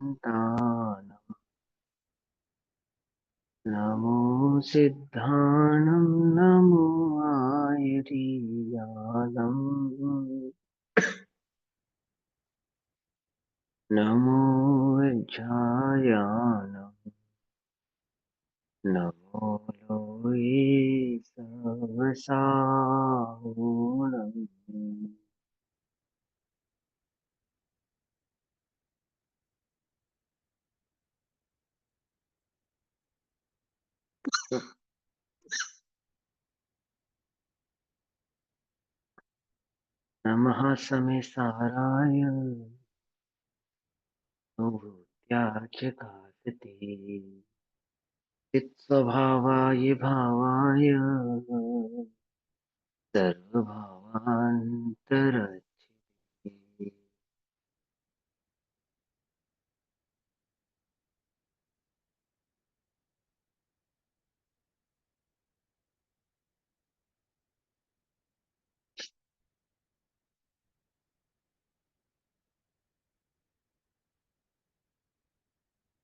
तानं नमो सिद्धाणं नमो आयरीयानं नमो विज्ञायानं नमो लोये सवसाहुणम्। नमः समेसाराय भूत्याच कासते चित्स्वभावाय भावाय सर्वभावान्तरच्छिदे।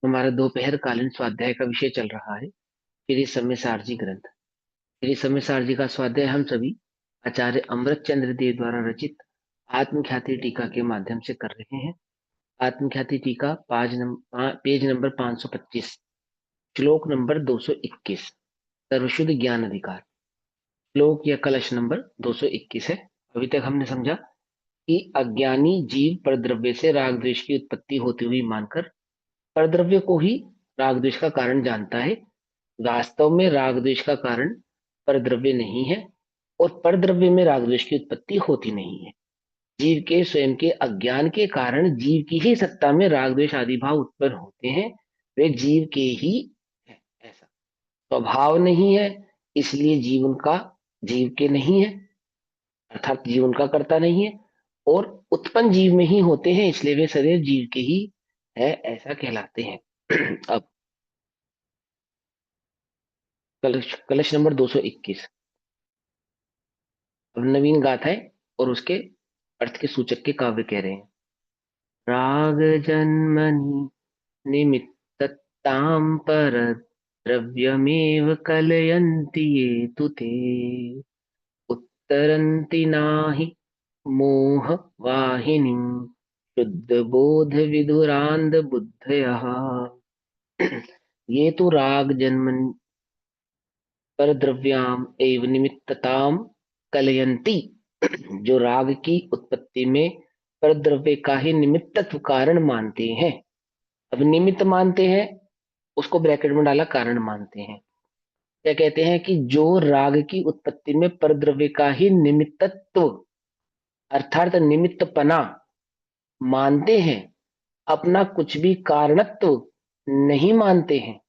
हमारा दोपहर कालीन स्वाध्याय का विषय चल रहा है श्री सम्यसारजी ग्रंथ। श्री सम्यसारजी का स्वाध्याय हम सभी आचार्य अमृत चंद्र देव द्वारा रचित आत्मख्याति टीका के माध्यम से कर रहे हैं। आत्मख्याति टीका पेज नंबर 525, श्लोक नंबर 221, सर्वशुद्ध ज्ञान अधिकार। श्लोक या कलश नंबर 221 है। अभी तक हमने समझा कि अज्ञानी जीव परद्रव्य से राग द्वेष की उत्पत्ति होती हुई मानकर परद्रव्य को ही राग द्वेष का कारण जानता है। वास्तव में राग द्वेष का कारण परद्रव्य नहीं है और परद्रव्य में राग द्वेष की उत्पत्ति होती नहीं है। जीव के स्वयं के अज्ञान के कारण जीव की ही सत्ता में राग द्वेष आदि भाव उत्पन्न होते हैं। वे जीव के ही है, ऐसा स्वभाव नहीं है, इसलिए जीव उनका जीव के नहीं है, अर्थात जीव उनका कर्ता नहीं है। और उत्पन्न जीव में ही होते हैं, इसलिए वे सदैव जीव के ही है, ऐसा कहलाते हैं। अब कलश कलश नंबर 221, अब नवीन गाथा है और उसके अर्थ के सूचक के काव्य कह रहे हैं। राग जन्मनि निमित्ततां परद्रव्यमेव कलयन्ति ये तु ते उत्तरन्ति नाहि मोहवाहिनीं शुद्धबोधविधुरान्ध बुद्धयः। ये तो राग जन्म परद्रव्याम एव निमित्तताम कलयंती, जो राग की उत्पत्ति में परद्रव्य का ही निमित्तत्व कारण मानते हैं। अब निमित्त मानते हैं, उसको ब्रैकेट में डाला कारण मानते हैं। क्या कहते हैं कि जो राग की उत्पत्ति में परद्रव्य का ही निमित्तत्व अर्थात निमित्तपना मानते हैं, अपना कुछ भी कारणत्व नहीं मानते हैं,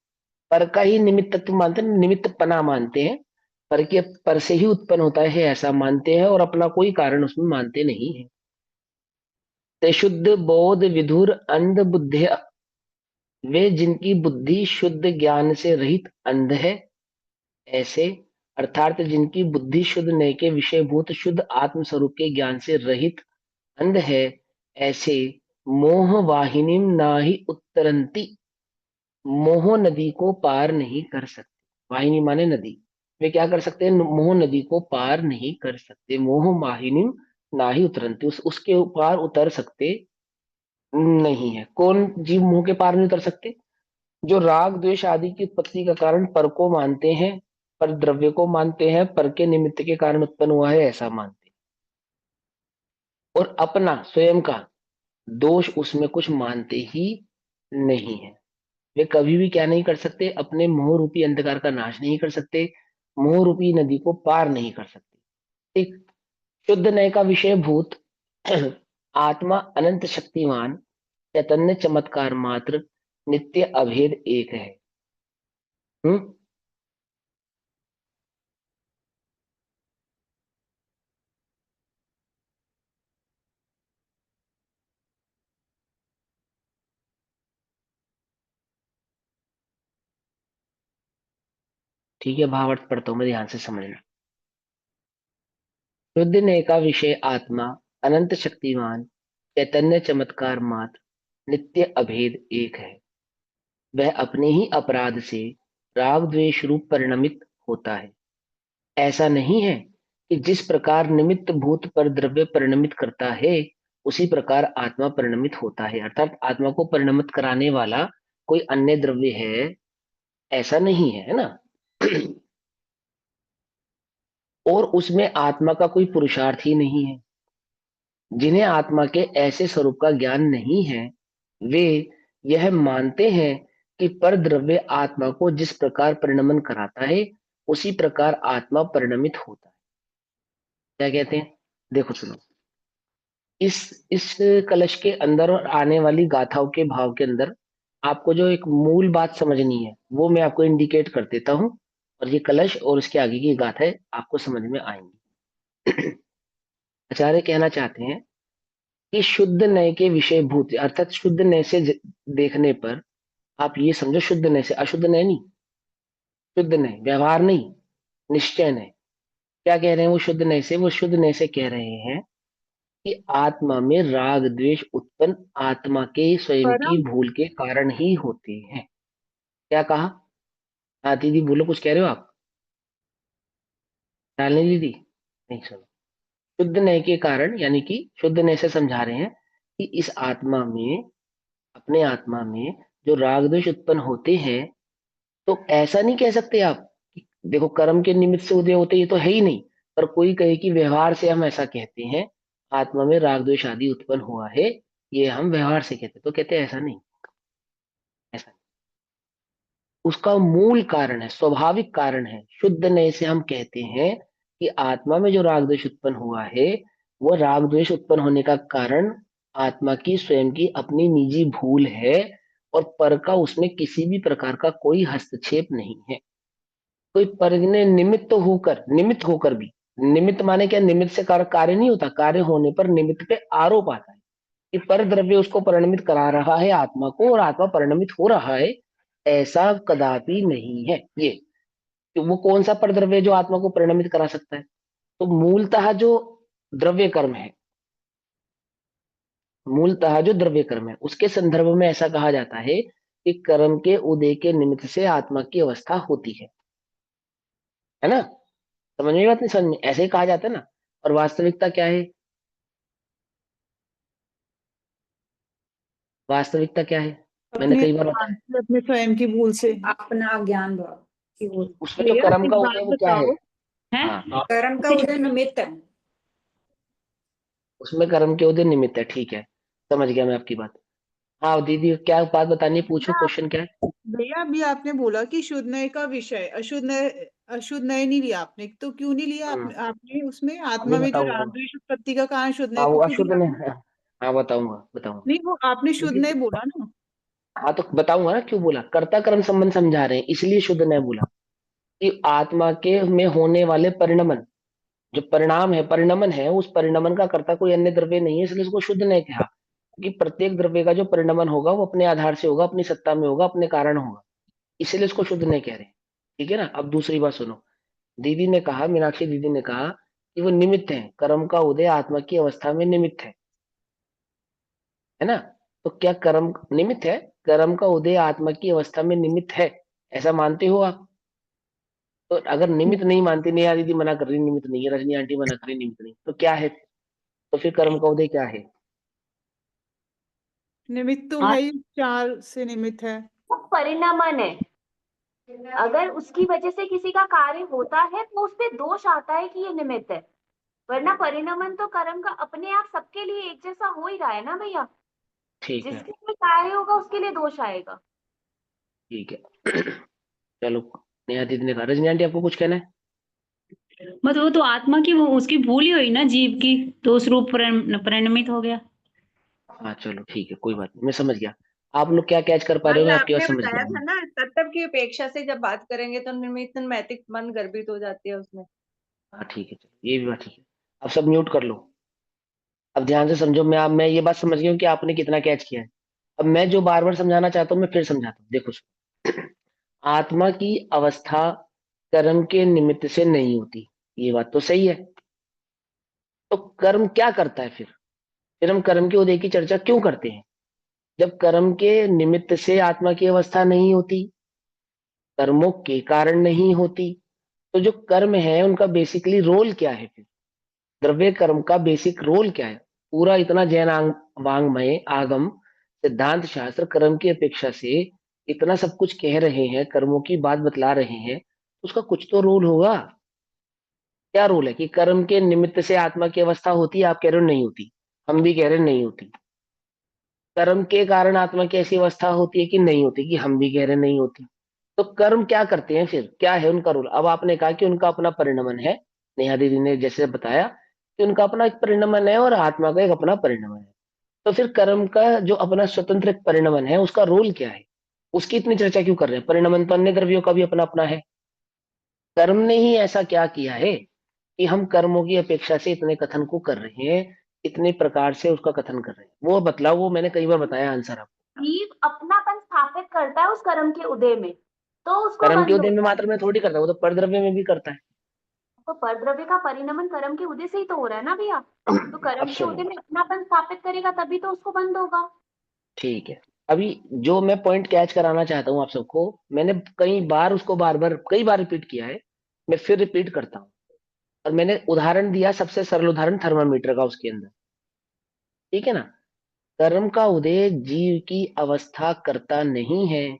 पर का ही निमित्तत्व मानते हैं, निमित्तपना मानते हैं, पर के पर से ही उत्पन्न होता है ऐसा मानते हैं और अपना कोई कारण उसमें मानते नहीं है। ते शुद्ध बोध विधुर अंध बुद्धि, वे जिनकी बुद्धि शुद्ध ज्ञान से रहित अंध है, ऐसे अर्थात जिनकी बुद्धि शुद्ध नय के विषयभूत शुद्ध आत्म स्वरूप के ज्ञान से रहित अंध है, ऐसे मोह वाहिनी ना ही उत्तरंती, मोह नदी को पार नहीं कर सकते। वाहिनी माने नदी। वे क्या कर सकते हैं? मोह नदी को पार नहीं कर सकते। मोह वाहिनी ना ही उतरंती, उसके पार उतर सकते नहीं है। कौन जीव मोह के पार नहीं उतर सकते? जो राग द्वेष आदि की उत्पत्ति का कारण पर को मानते हैं, पर द्रव्य को मानते हैं, पर के निमित्त के कारण उत्पन्न हुआ है ऐसा मानते हैं, और अपना स्वयं का दोष उसमें कुछ मानते ही नहीं है। वे कभी भी क्या नहीं कर सकते? अपने मोह रूपी अंधकार का नाश नहीं कर सकते, मोह रूपी नदी को पार नहीं कर सकते। एक शुद्ध नय का विषय भूत आत्मा अनंत शक्तिमान चैतन्य चमत्कार मात्र नित्य अभेद एक है। हम्म। ठीक है, भावार्थ पढ़ता हूं मैं, ध्यान से समझना। शुद्ध नय का विषय आत्मा अनंत शक्तिमान चैतन्य चमत्कार मात्र नित्य अभेद एक है। वह अपने ही अपराध से राग द्वेष रूप परिणमित होता है। ऐसा नहीं है कि जिस प्रकार निमित्त भूत पर द्रव्य परिणमित करता है उसी प्रकार आत्मा परिणमित होता है, अर्थात आत्मा को परिणमित कराने वाला कोई अन्य द्रव्य है, ऐसा नहीं है, है ना। और उसमें आत्मा का कोई पुरुषार्थ ही नहीं है। जिन्हें आत्मा के ऐसे स्वरूप का ज्ञान नहीं है वे यह मानते हैं कि पर द्रव्य आत्मा को जिस प्रकार परिणमन कराता है उसी प्रकार आत्मा परिणमित होता है। क्या कहते हैं, देखो सुनो। इस कलश के अंदर और आने वाली गाथाओं के भाव के अंदर आपको जो एक मूल बात समझनी है वो मैं आपको इंडिकेट कर देता हूं, और ये कलश और इसके आगे की गाथाएं आपको समझ में आएंगी। आचार्य कहना चाहते हैं कि शुद्ध नय के विषय भूत, अर्थात शुद्ध नय से देखने पर आप ये समझो, शुद्ध नय से, अशुद्ध नय नहीं, शुद्ध नय व्यवहार नहीं, निश्चय नय। क्या कह रहे हैं वो शुद्ध नय से? वो शुद्ध नय से कह रहे हैं कि आत्मा में राग द्वेष उत्पन्न आत्मा के स्वयं की परम भूल के कारण ही होते हैं। क्या कहा? हाँ दीदी बोलो, कुछ कह रहे हो आप? डालने दीदी नहीं, सुनो। शुद्ध नय के कारण, यानी कि शुद्ध नय से समझा रहे हैं कि इस आत्मा में, अपने आत्मा में जो राग द्वेष उत्पन्न होते हैं, तो ऐसा नहीं कह सकते आप कि देखो कर्म के निमित्त से उदय होते, ये तो है ही नहीं। पर कोई कहे कि व्यवहार से हम ऐसा कहते हैं, आत्मा में राग द्वेष आदि उत्पन्न हुआ है, ये हम व्यवहार से कहते हैं, तो कहते हैं ऐसा नहीं, ऐसा नहीं। उसका मूल कारण है, स्वाभाविक कारण है। शुद्ध नय से हम कहते हैं कि आत्मा में जो राग द्वेष उत्पन्न हुआ है, वो राग द्वेष उत्पन्न होने का कारण आत्मा की स्वयं की अपनी निजी भूल है, और पर का उसमें किसी भी प्रकार का कोई हस्तक्षेप नहीं है। कोई पर ने निमित्त होकर भी, निमित्त माने क्या? निमित्त से कार्य नहीं होता, कार्य होने पर निमित्त पे आरोप आता है कि पर द्रव्य उसको परिणमित करा रहा है आत्मा को, और आत्मा परिणमित हो रहा है, ऐसा कदापि नहीं है ये। कि वो कौन सा पर द्रव्य है जो आत्मा को परिणमित करा सकता है? तो मूलतः जो द्रव्य कर्म है, मूलतः जो द्रव्य कर्म है उसके संदर्भ में ऐसा कहा जाता है कि कर्म के उदय के निमित्त से आत्मा की अवस्था होती है ना। समझ में बात नहीं? समझ में ऐसे ही कहा जाता है ना। और वास्तविकता क्या है? वास्तविकता क्या है? मैंने अपने कई बार बताया। ज्ञान से, अपने स्वयं की भूल से। अपना ज्ञान द्वारा की वो उसमें जो भैया कर्म एक का उदय बात है वो क्या है? बताओ। है। हाँ, कर्म का उदय निमित्त है। उसमें कर्म के उदय निमित्त है, ठीक है, समझ गया मैं आपकी बात। हाँ दीदी, क्या बात बतानी है? पूछो, भैया क्वेश्चन क्या है? भैया, अभी आपने बोला कि शुद्ध नय का विषय अशुद्ध नय नहीं लिया आपने, तो क्यों नहीं लिया हम्म, आपने उसमें अभी आत्मा में जो राग बताऊंगा। द्वेष उत्पत्ति का कारण शुद्ध नय, हाँ तो वो क्यों अशुद्ध लिया ने, आपने? हाँ बताऊंगा बताऊंगा। नहीं, वो आपने शुद्ध दीदी, नय बोला ना। हाँ तो बताऊंगा ना क्यों बोला। कर्ता कर्म संबंध समझा रहे हैं, इसलिए शुद्ध ने बोला कि आत्मा के में होने वाले परिणमन, जो परिणाम है, परिणमन है, उस परिणमन का कर्ता कोई अन्य द्रव्य नहीं है, इसलिए उसको शुद्ध ने कहा। कि प्रत्येक द्रव्य का जो परिणमन होगा वो अपने आधार से होगा, अपनी सत्ता में होगा, अपने कारण होगा, इसलिए उसको शुद्ध नहीं कह रहे हैं। ठीक है ना। अब दूसरी बात सुनो। दीदी ने कहा, मीनाक्षी दीदी ने कहा कि वो निमित्त है, कर्म का उदय आत्मा की अवस्था में निमित्त है ना। तो क्या कर्म निमित्त है? कर्म का उदय आत्मा की अवस्था में निमित्त है, ऐसा मानते हो आप? तो अगर निमित्त नहीं मानते, नहीं दीदी मना कर रही निमित्त नहीं है, रजनी आंटी मना कर रही निमित्त नहीं, तो क्या है? तो फिर कर्म का उदय क्या है? निमित्त तो हाँ, है ही, चार से निमित्त है। वो परिणमन है। अगर उसकी वजह से किसी का कार्य होता है तो उस पे दोष आता है कि ये निमित्त है, वरना परिणमन तो कर्म का अपने आप सबके लिए एक जैसा हो ही रहा है ना भैया। ठीक है, जिसके लिए कार्य होगा उसके लिए दोष आएगा। ठीक है। चलो, नेहा दीदी ने कहा। रजनी आंटी आपको कुछ कहना है? मतलब वो तो आत्मा की वो उसकी भूल ही हुई ना, जीव की, तो उस रूप परिणमित हो गया। हाँ चलो ठीक है, कोई बात नहीं, मैं समझ गया। आप लोग क्या कैच कर पा हाँ, रहे हो, ये मैं आपकी बात आपने समझ बताया गया था हूँ। ना, कर्तव्य की अपेक्षा से जब बात करेंगे तो निमित्त नैतिक मन गर्भित हो जाती है उसमें। हाँ ठीक है, चलो ये भी बात ठीक है। अब सब म्यूट कर लो। अब ध्यान से समझो, मैं ये बात समझ गया हूँ कि आपने कितना कैच किया है। अब मैं जो बार बार समझाना चाहता हूँ मैं फिर समझाता हूँ, देखो सुनो। आत्मा की अवस्था कर्म के निमित्त से नहीं होती, ये बात तो सही है। तो कर्म क्या करता है फिर हम कर्म के उदय की चर्चा क्यों करते हैं? जब कर्म के निमित्त से आत्मा की अवस्था नहीं होती, कर्मों के कारण नहीं होती, तो जो कर्म है उनका बेसिकली रोल क्या है फिर? द्रव्य कर्म का बेसिक रोल क्या है? पूरा इतना जैन वांग्मय आगम सिद्धांत शास्त्र कर्म की अपेक्षा से इतना सब कुछ कह रहे हैं, कर्मों की बात बतला रहे हैं, उसका कुछ तो रोल होगा। क्या रोल है कि कर्म के निमित्त से आत्मा की अवस्था होती है? आप कह रहे हो नहीं होती, हम भी कह रहे हैं नहीं होती। कर्म के कारण आत्मा की ऐसी अवस्था होती है कि नहीं होती? कि हम भी कह रहे हैं नहीं होती। तो कर्म क्या करते हैं फिर, क्या है उनका रोल? अब आपने कहा कि उनका अपना परिणमन है, नेहा दीदी ने जैसे बताया कि उनका अपना एक परिणमन है और आत्मा का एक अपना परिणमन है। तो फिर कर्म का जो अपना स्वतंत्र एक परिणमन है उसका रोल क्या है? उसकी इतनी चर्चा क्यों कर रहे हैं? परिणमन तो अन्य द्रव्यों का भी अपना अपना है। कर्म ने ही ऐसा क्या किया है कि हम कर्मों की अपेक्षा से इतने कथन को कर रहे हैं, इतने प्रकार से उसका कथन कर रहे हैं? वो बतलाओ, वो मैंने कई बार बताया आंसर आपको। जीव अपनापन स्थापित करता है उस कर्म के उदय में, तो उसको कर्म के बंध उदय में होता है। मात्र में थोड़ी करता है, वो तो परद्रव्य में भी करता है। तो परद्रव्य का परिणमन कर्म के उदय से ही तो हो रहा है ना भैया। तो अब कर्म के सुनो, उदय में अपनापन स्थापित करेगा तभी तो उसको बंध होगा। ठीक है, अभी जो मैं पॉइंट कैच कराना चाहता हूँ आप सबको, मैंने कई बार उसको बार बार कई बार रिपीट किया है, मैं फिर रिपीट करता हूँ। और मैंने उदाहरण दिया, सबसे सरल उदाहरण थर्मामीटर का उसके अंदर, ठीक है ना? कर्म का उदय जीव की अवस्था करता नहीं है,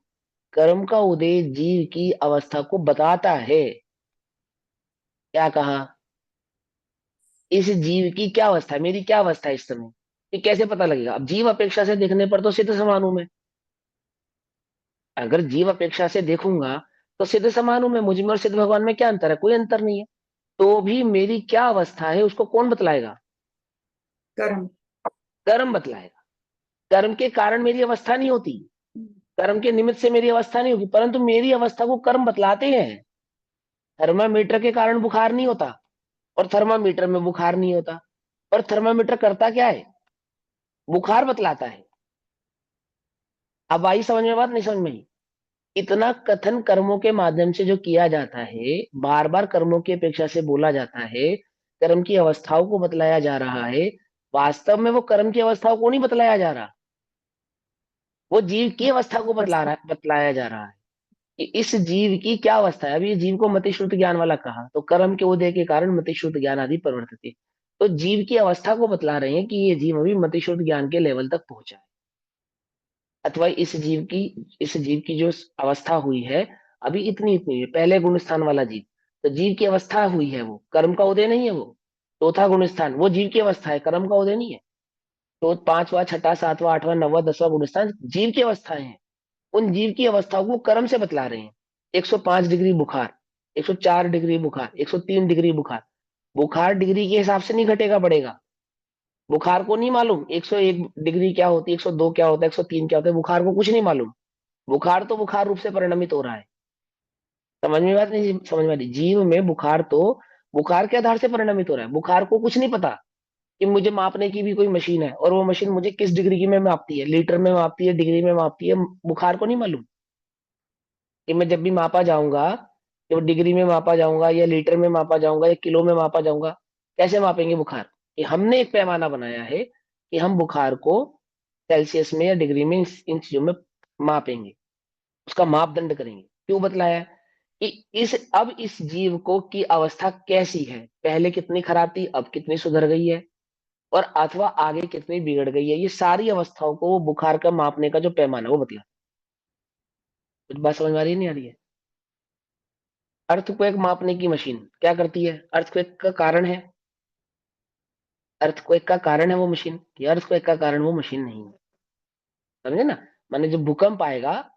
कर्म का उदय जीव की अवस्था को बताता है। क्या कहा? इस जीव की क्या अवस्था है, मेरी क्या अवस्था है इस समय, ये कैसे पता लगेगा? अब जीव अपेक्षा से देखने पर तो सिद्ध समान हूं मैं। अगर जीव अपेक्षा से देखूंगा तो सिद्ध समान हूं मैं, मुझ में और सिद्ध भगवान में क्या अंतर है? कोई अंतर नहीं है। तो भी मेरी क्या अवस्था है उसको कौन बतलाएगा? कर्म। कर्म बतलाएगा। कर्म के कारण मेरी अवस्था नहीं होती, कर्म के निमित्त से मेरी अवस्था नहीं होगी, परंतु मेरी अवस्था को कर्म बतलाते हैं। थर्मामीटर के कारण बुखार नहीं होता और थर्मामीटर में बुखार नहीं होता, पर थर्मामीटर करता क्या है? बुखार बतलाता है। अब आई समझ में बात? नहीं समझ में आई? इतना कथन कर्मों के माध्यम से जो किया जाता है, बार बार कर्मों की अपेक्षा से बोला जाता है, कर्म की अवस्थाओं को बतलाया जा रहा है, वास्तव में वो कर्म की अवस्थाओं को नहीं बतलाया जा रहा, वो जीव की अवस्था को बतलाया जा रहा है कि इस जीव की क्या अवस्था है। अभी जीव को मतिश्रुत ज्ञान वाला कहा, तो कर्म के उदय के कारण मतिश्रुत ज्ञान आदि प्रवर्तित, तो जीव की अवस्था को बतला रहे हैं कि ये जीव अभी मतिश्रुत ज्ञान के लेवल तक पहुंचा है, अथवा इस जीव की जो अवस्था हुई है अभी इतनी इतनी है, पहले गुण स्थान वाला जीव, तो जीव की अवस्था हुई है, वो कर्म का उदय नहीं है। वो चौथा गुण स्थान वो जीव की अवस्था है, कर्म का उदय नहीं है। तो पांचवा छठा सातवां आठवां नौवां 10वां गुण स्थान जीव की अवस्थाएं हैं। उन जीव की अवस्थाओं को कर्म से बतला रहे हैं। 105 डिग्री बुखार, 104 डिग्री बुखार, 103 डिग्री बुखार, बुखार डिग्री के हिसाब से नहीं घटेगा बढ़ेगा। बुखार को नहीं मालूम 101 डिग्री क्या होती है, 102 क्या होता है, 103 क्या होता है, बुखार को कुछ नहीं मालूम। बुखार तो बुखार रूप से परिणमित हो रहा है। समझ में बात नहीं समझ में आ रही? जीव में बुखार तो बुखार के आधार से परिणमित हो रहा है, बुखार को कुछ नहीं पता कि मुझे मापने की भी कोई मशीन है और वो मशीन मुझे किस डिग्री की में मापती है, लीटर में मापती है, डिग्री में मापती है, बुखार को नहीं मालूम कि मैं जब भी मापा जाऊंगा, जब डिग्री में मापा जाऊंगा या लीटर में मापा जाऊंगा या किलो में मापा जाऊंगा, कैसे मापेंगे बुखार? कि हमने एक पैमाना बनाया है कि हम बुखार को सेल्सियस में या डिग्री में इन चीजों में मापेंगे, उसका मापदंड करेंगे। क्यों बतलाया? कि इस जीव को की अवस्था कैसी है, पहले कितनी खराब थी, अब कितनी सुधर गई है, और अथवा आगे कितनी बिगड़ गई है, ये सारी अवस्थाओं को वो बुखार का मापने का जो पैमाना है वो बतला। कुछ बात समझ में आ रही है नहीं आ रही है? अर्थक्वेक मापने की मशीन क्या करती है? अर्थक्वेक का कारण है, अर्थक्वेक का कारण है वो मशीन, या अर्थक्वेक का कारण वो मशीन नहीं है। समझे ना? माने जो भूकंप आएगा,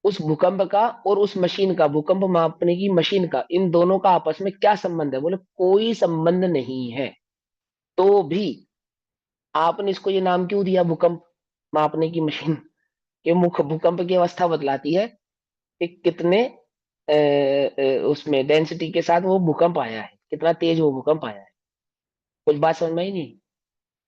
उस भूकंप का और उस मशीन का, भूकंप मापने की मशीन का, इन दोनों का आपस में क्या संबंध है? बोले कोई संबंध नहीं है। तो भी आपने इसको ये नाम क्यों दिया, भूकंप मापने की मशीन? कि मुख भूकंप की अवस्था बतलाती है कि कितने उसमें डेंसिटी के साथ वो भूकंप आया है, कितना तेज वो भूकंप आया है। कुछ बात समझ में आई नहीं?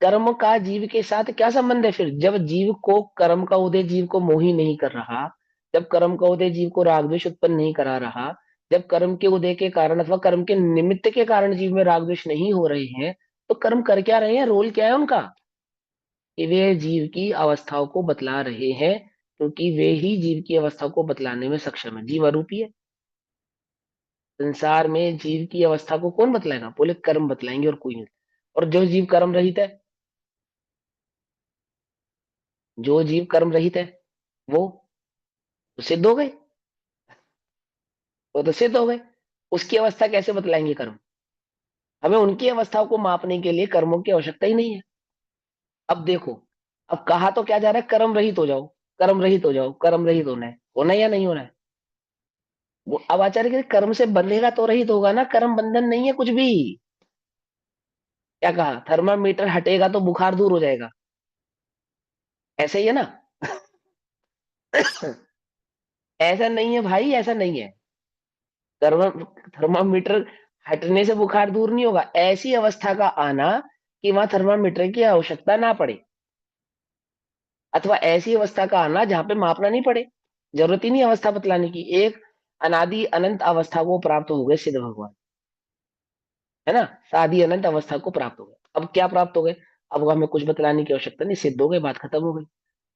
कर्म का जीव के साथ क्या संबंध है फिर? जब जीव को कर्म का उदय जीव को मोही नहीं कर रहा, जब कर्म का उदय जीव को राग द्वेष उत्पन्न नहीं करा रहा, जब कर्म के उदय के कारण अथवा कर्म के निमित्त के कारण जीव में राग द्वेष नहीं हो रहे हैं, तो कर्म कर क्या रहे हैं, रोल क्या है उनका? कि वे जीव की अवस्थाओं को बतला रहे हैं, क्योंकि वे ही जीव की अवस्था को बतलाने में सक्षम है। जीव अरूपी है। संसार में जीव की अवस्था को कौन बतलाएगा? बोले कर्म बतलाएंगे और कोई नहीं। और जो जीव कर्म रहित है, जो जीव कर्म रहित है, वो तो सिद्ध हो गए। वो तो सिद्ध हो गए। उसकी अवस्था कैसे बतलाएंगे कर्म? हमें उनकी अवस्थाओं को मापने के लिए कर्मों की आवश्यकता ही नहीं है। अब देखो, अब कहा तो क्या जा रहा है? कर्म रहित हो जाओ, कर्म रहित हो जाओ, कर्म रहित होना है या नहीं होना है? वो अब आचार्य के कर्म से बंधेगा तो रहित होगा ना, कर्म बंधन नहीं है कुछ भी। क्या कहा? थर्मामीटर हटेगा तो बुखार दूर हो जाएगा, ऐसे ही है ना? ऐसा नहीं है भाई, ऐसा नहीं है। थर्मा थर्मामीटर हटने से बुखार दूर नहीं होगा। ऐसी अवस्था का आना कि वहां थर्मामीटर की आवश्यकता ना पड़े, अथवा ऐसी अवस्था का आना जहां पे मापना नहीं पड़े, जरूरत ही नहीं अवस्था बतलाने की। एक अनादि अनंत अवस्था को प्राप्त हो गए सिद्ध भगवान, है ना? सादी अनंत अवस्था को प्राप्त हो गए। अब क्या प्राप्त हो गए? अब हमें कुछ बतलाने की आवश्यकता नहीं, सिद्ध हो गए, बात खत्म हो गई।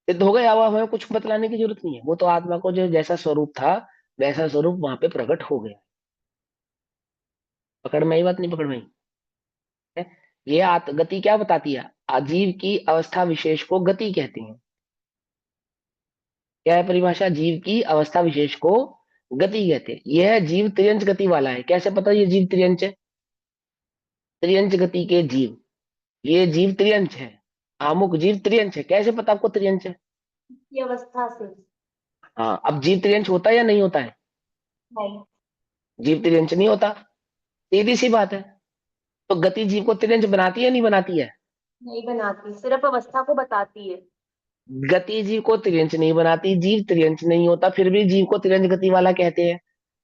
सिद्ध हो गए, अब हमें कुछ बतलाने की जरूरत नहीं है। वो तो आत्मा को जो जैसा स्वरूप था वैसा स्वरूप वहां पे प्रकट हो गया। पकड़ में आई बात? नहीं पकड़ में आई? है? ये गति क्या बताती है? अजीव की अवस्था विशेष को गति कहते हैं। क्या है परिभाषा? जीव की अवस्था विशेष को गति कहते हैं। यह जीव त्रियंच गति वाला है। कैसे पता ये जीव त्रियंच है? त्रियंच गति के जीव, ये जीव त्रियंच है। आमुक जीव त्रियंच है। कैसे पता आपको त्रियंच है? की अवस्था से। हाँ, अब जीव त्रियंच होता है या नहीं होता है? नहीं, जीव त्रियंच नहीं होता, सीधी सी बात है। तो गति जीव को त्रियंच बनाती है नहीं बनाती है? नहीं बनाती, सिर्फ अवस्था को बताती है। गति जीव को त्रियंच नहीं बनाती, जीव त्रियंच नहीं होता, फिर भी जीव को त्रियंच गति वाला कहते हैं।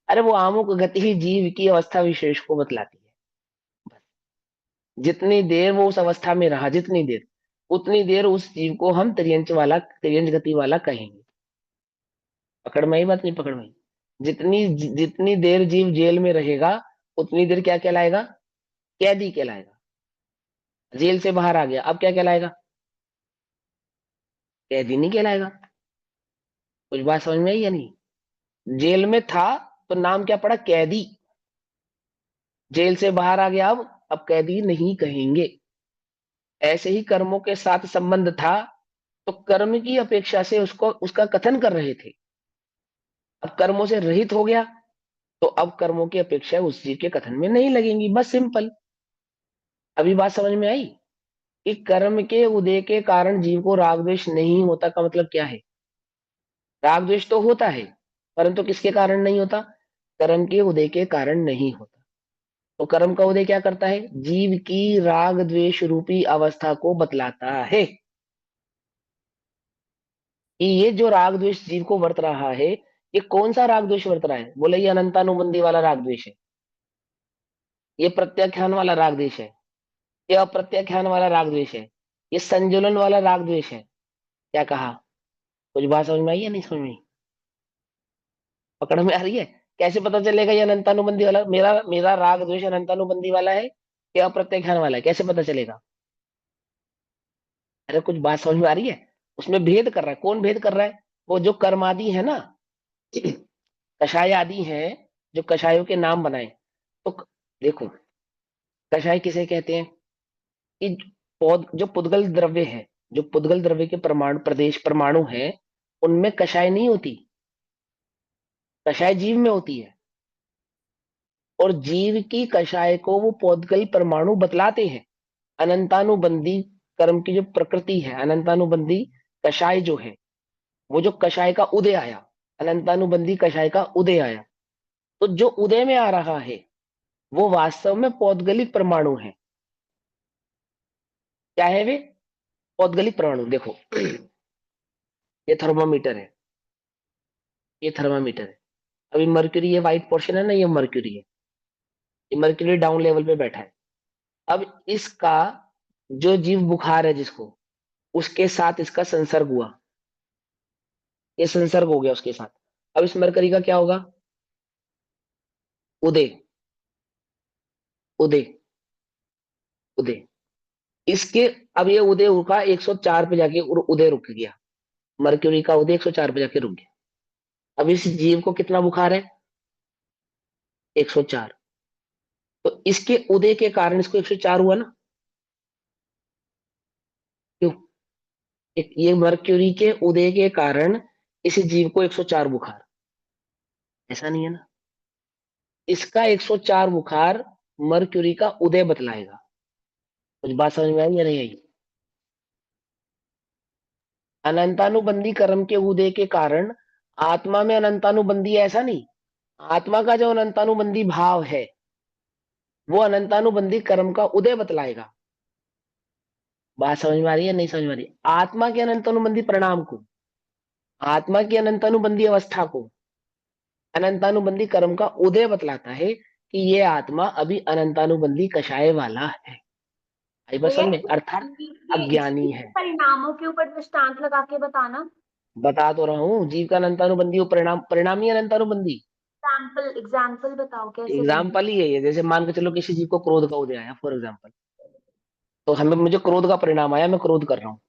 अरे वो आमुक गति ही जीव की अवस्था विशेष को बतलाती है। जितनी देर वो उस अवस्था में रहा, जितनी देर, उतनी देर उस जीव को हम त्रियंच गति वाला कहेंगे। पकड़ में आई बात? नहीं पकड़ में आई? जितनी जितनी देर जीव जेल में रहेगा उतनी देर क्या कहलाएगा? कैदी कहलाएगा। जेल से बाहर आ गया, अब क्या कहलाएगा? कैदी नहीं कहलाएगा। कुछ बात समझ में आई या नहीं? जेल में था तो नाम क्या पड़ा? कैदी। जेल से बाहर आ गया, अब कैदी नहीं कहेंगे। ऐसे ही कर्मों के साथ संबंध था तो कर्म की अपेक्षा से उसको उसका कथन कर रहे थे। अब कर्मों से रहित हो गया तो अब कर्मों की अपेक्षा उस जीव के कथन में नहीं लगेंगी। बस सिंपल। अभी बात समझ में आई कि कर्म के उदय के कारण जीव को राग द्वेष नहीं होता का मतलब क्या है? राग द्वेष तो होता है, परंतु किसके कारण नहीं होता? कर्म के उदय के कारण नहीं होता। तो कर्म का उदय क्या करता है? जीव की राग द्वेष रूपी अवस्था को बतलाता है कि ये जो राग द्वेष जीव को वर्त रहा है, ये कौन सा राग द्वेष वर्त रहा है? बोले ये अनंतानुबंधी वाला राग द्वेष है, ये प्रत्याख्यान वाला राग द्वेष है, ये अप्रत्याख्यान वाला राग द्वेष है, ये संजुलन वाला राग द्वेष है। क्या कहा? कुछ बात समझ में आई या नहीं समझ में आई? पकड़ में आ रही है? कैसे पता चलेगा ये अनंतानुबंधी वाला, मेरा मेरा राग द्वेष अनंतानुबंधी वाला है या अप्रत्याख्यान वाला है? कैसे पता चलेगा? अरे कुछ बात समझ में आ रही है? उसमें भेद कर रहा है। कौन भेद कर रहा है? वो जो कर्मादि है ना, कषाय आदि हैं, जो कषायों के नाम बनाए। तो देखो, कषाय किसे कहते हैं? कि जो पुद्गल द्रव्य है, जो पुद्गल द्रव्य के परमाणु प्रदेश परमाणु है, उनमें कषाय नहीं होती, कषाय जीव में होती है। और जीव की कषाय को वो पौद्गल परमाणु बतलाते हैं। अनंतानुबंधी कर्म की जो प्रकृति है, अनंतानुबंधी कषाय जो है, वो जो कषाय का उदय आया, अनंतानुबंधी कषाय का उदय आया, तो जो उदय में आ रहा है वो वास्तव में पौद्गलिक परमाणु है। क्या है वे? पौद्गलिक परमाणु। देखो, ये थर्मामीटर है, ये थर्मामीटर है। अभी मर्क्यूरी, ये व्हाइट पोर्शन है ना, ये मर्क्यूरी है। ये मर्क्यूरी डाउन लेवल पे बैठा है। अब इसका जो जीव बुखार है जिसको, उसके साथ इसका संसर्ग हुआ, ये संसर्ग हो गया उसके साथ। अब इस मरकरी का क्या होगा? उदय, उदय, उदय। इसके अब ये उदय रुका 104 पे जाके उदय रुक गया, मरक्यूरी का उदय 104 पे जाके रुक गया। अब इस जीव को कितना बुखार है? 104। तो इसके उदय के कारण इसको 104 हुआ ना? क्यों? ये मरक्यूरी के उदय के कारण इस जीव को 104 बुखार, ऐसा नहीं है ना? इसका 104 बुखार मरक्यूरी का उदय बतलाएगा। कुछ बात समझ में आई या नहीं आई? अनंतानुबंधी कर्म के उदय के कारण आत्मा में अनंतानुबंधी है, ऐसा नहीं। आत्मा का जो अनंतानुबंधी भाव है वो अनंतानुबंधी कर्म का उदय बतलाएगा। बात समझ में आ रही है नहीं समझ में आ रही? आत्मा के अनंतानुबंधी परिणाम को, आत्मा की अनंतानुबंधी अवस्था को अनंतानुबंधी कर्म का उदय बतलाता है कि ये आत्मा अभी अनंतानुबंधी कषाय वाला है। आई बात समझ में? अर्थात अज्ञानी है। परिणामों के ऊपर दृष्टांत लगा के बताना। बता तो रहा हूँ, जीव का अनंतानुबंधी वो परिणाम, परिणामी अनंतानुबंधी। एग्जाम्पल बताओ कैसे बनेगा? एग्जाम्पल ही है ये, जैसे मान के चलो किसी जीव को क्रोध का उदय आया फॉर एग्जाम्पल, तो हमें मुझे क्रोध का परिणाम आया, मैं क्रोध कर रहा हूँ,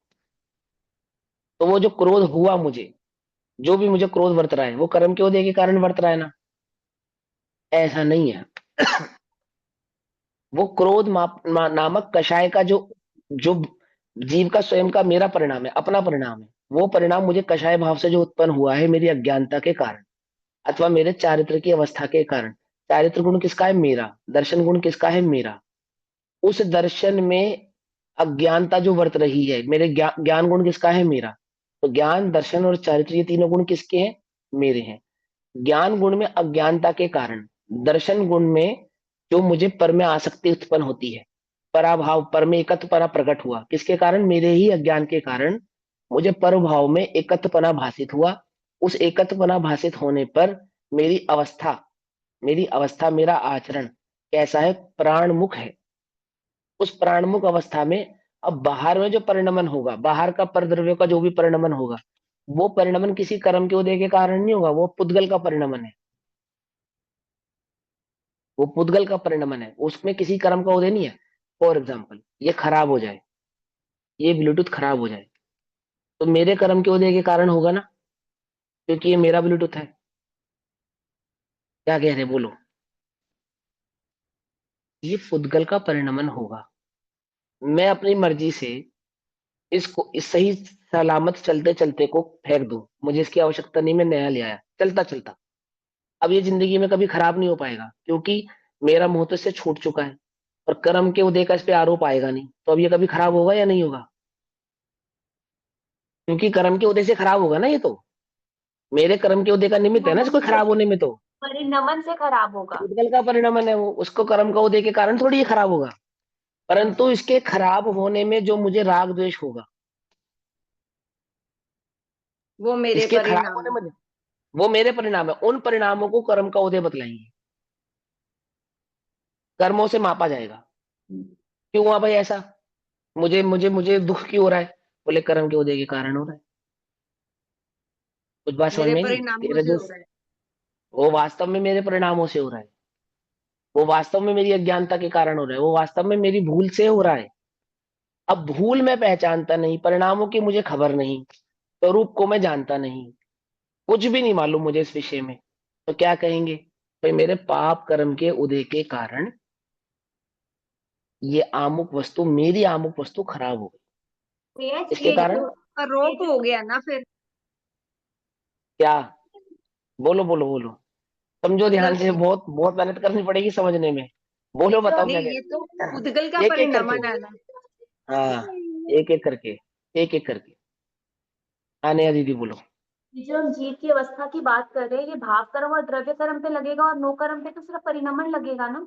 तो वो जो क्रोध हुआ मुझे, जो भी मुझे क्रोध वर्त रहा है वो कर्म के उदय के कारण वर्त रहा है ना? ऐसा नहीं है। वो क्रोध नामक कषाय का जो जो जीव का स्वयं का मेरा परिणाम है, अपना परिणाम है, वो परिणाम मुझे कषाय भाव से जो उत्पन्न हुआ है मेरी अज्ञानता के कारण अथवा मेरे चारित्र की अवस्था के कारण। चारित्र गुण किसका है? मेरा। दर्शन गुण किसका है? मेरा। उस दर्शन में अज्ञानता जो वर्त रही है, मेरे ज्ञान गुण किसका है? मेरा। तो ज्ञान, दर्शन और चारित्र ये तीनों गुण किसके हैं? मेरे हैं। ज्ञान गुण में अज्ञानता के कारण, दर्शन गुण में जो मुझे पर में आसक्ति उत्पन्न होती है, पराभाव, पर में एकत्वपना प्रकट हुआ, किसके कारण? मेरे ही अज्ञान के कारण मुझे पर भाव में एकत्वपना भाषित हुआ। उस एकत्वपना भाषित होने पर मेरी अवस्था, मेरा आचरण कैसा है? प्राणमुख है। उस प्राणमुख अवस्था में अब बाहर में जो परिणमन होगा, बाहर का परद्रव्य का जो भी परिणमन होगा, वो परिणमन किसी कर्म के उदय के कारण नहीं होगा, वो पुद्गल का परिणमन है। वो पुद्गल का परिणमन है, उसमें किसी कर्म का उदय नहीं है। फॉर एग्जाम्पल, ये खराब हो जाए, ये ब्लूटूथ खराब हो जाए, तो मेरे कर्म के उदय के कारण होगा ना, क्योंकि ये मेरा ब्लूटूथ है। क्या कह रहे हैं? बोलो। ये पुद्गल का परिणमन होगा। मैं अपनी मर्जी से इसको इस सही सलामत चलते चलते को फेंक दूं, मुझे इसकी आवश्यकता नहीं, मैं नया ले आया चलता चलता, अब ये जिंदगी में कभी खराब नहीं हो पाएगा, क्योंकि मेरा मोह तो इससे छूट चुका है और कर्म के उदय का इस पे आरोप आएगा नहीं, तो अब ये कभी खराब होगा या नहीं होगा? क्योंकि कर्म के उदय से खराब होगा ना, ये तो मेरे कर्म के उदय का निमित्त है ना इसको खराब होने में। तो परिणमन से खराब होगा। पुद्गल का परिणमन है वो, उसको कर्म का उदय के कारण थोड़ी ये खराब होगा, परंतु इसके खराब होने में जो मुझे राग द्वेष होगा, वो मेरे इसके खराब परिणाम। होने में वो मेरे परिणाम है, उन परिणामों को कर्म का उदय बतलाएंगे, कर्मों से मापा जाएगा। क्यों हुआ भाई ऐसा? मुझे मुझे मुझे दुख क्यों हो रहा है? बोले कर्म के उदय के कारण हो रहा है। कुछ बात समझ मेरे में आई? परिणामों तेरा से जो हो रहा है। वो वास्तव में मेरे परिणामों से हो रहा है, वो वास्तव में मेरी अज्ञानता के कारण हो रहा है, वो वास्तव में मेरी भूल से हो रहा है। अब भूल मैं पहचानता नहीं, परिणामों की मुझे खबर नहीं, स्वरूप को मैं जानता नहीं, कुछ भी नहीं मालूम मुझे इस विषय में, तो क्या कहेंगे? भाई मेरे पाप कर्म के उदय के कारण ये आमुक वस्तु, मेरी आमुक वस्तु खराब हो गई। इसके ये कारण जो आरोप हो गया ना फिर, क्या? बोलो बोलो बोलो, समझो ध्यान मतलब से, बहुत बहुत मेहनत करनी पड़ेगी समझने में। बोलो, बताओ क्या नहीं, कह ये तो रहे उद्गल का हैं? एक एक करके, परिणामन है ना। हाँ, एक एक करके, एक एक करके। हाँ नेहा दीदी बोलो। ये जो हम जीव की अवस्था की बात कर रहे हैं, ये भाव कर्म और द्रव्य कर्म पे लगेगा और नो कर्म पे तो सिर्फ परिणमन लगेगा ना।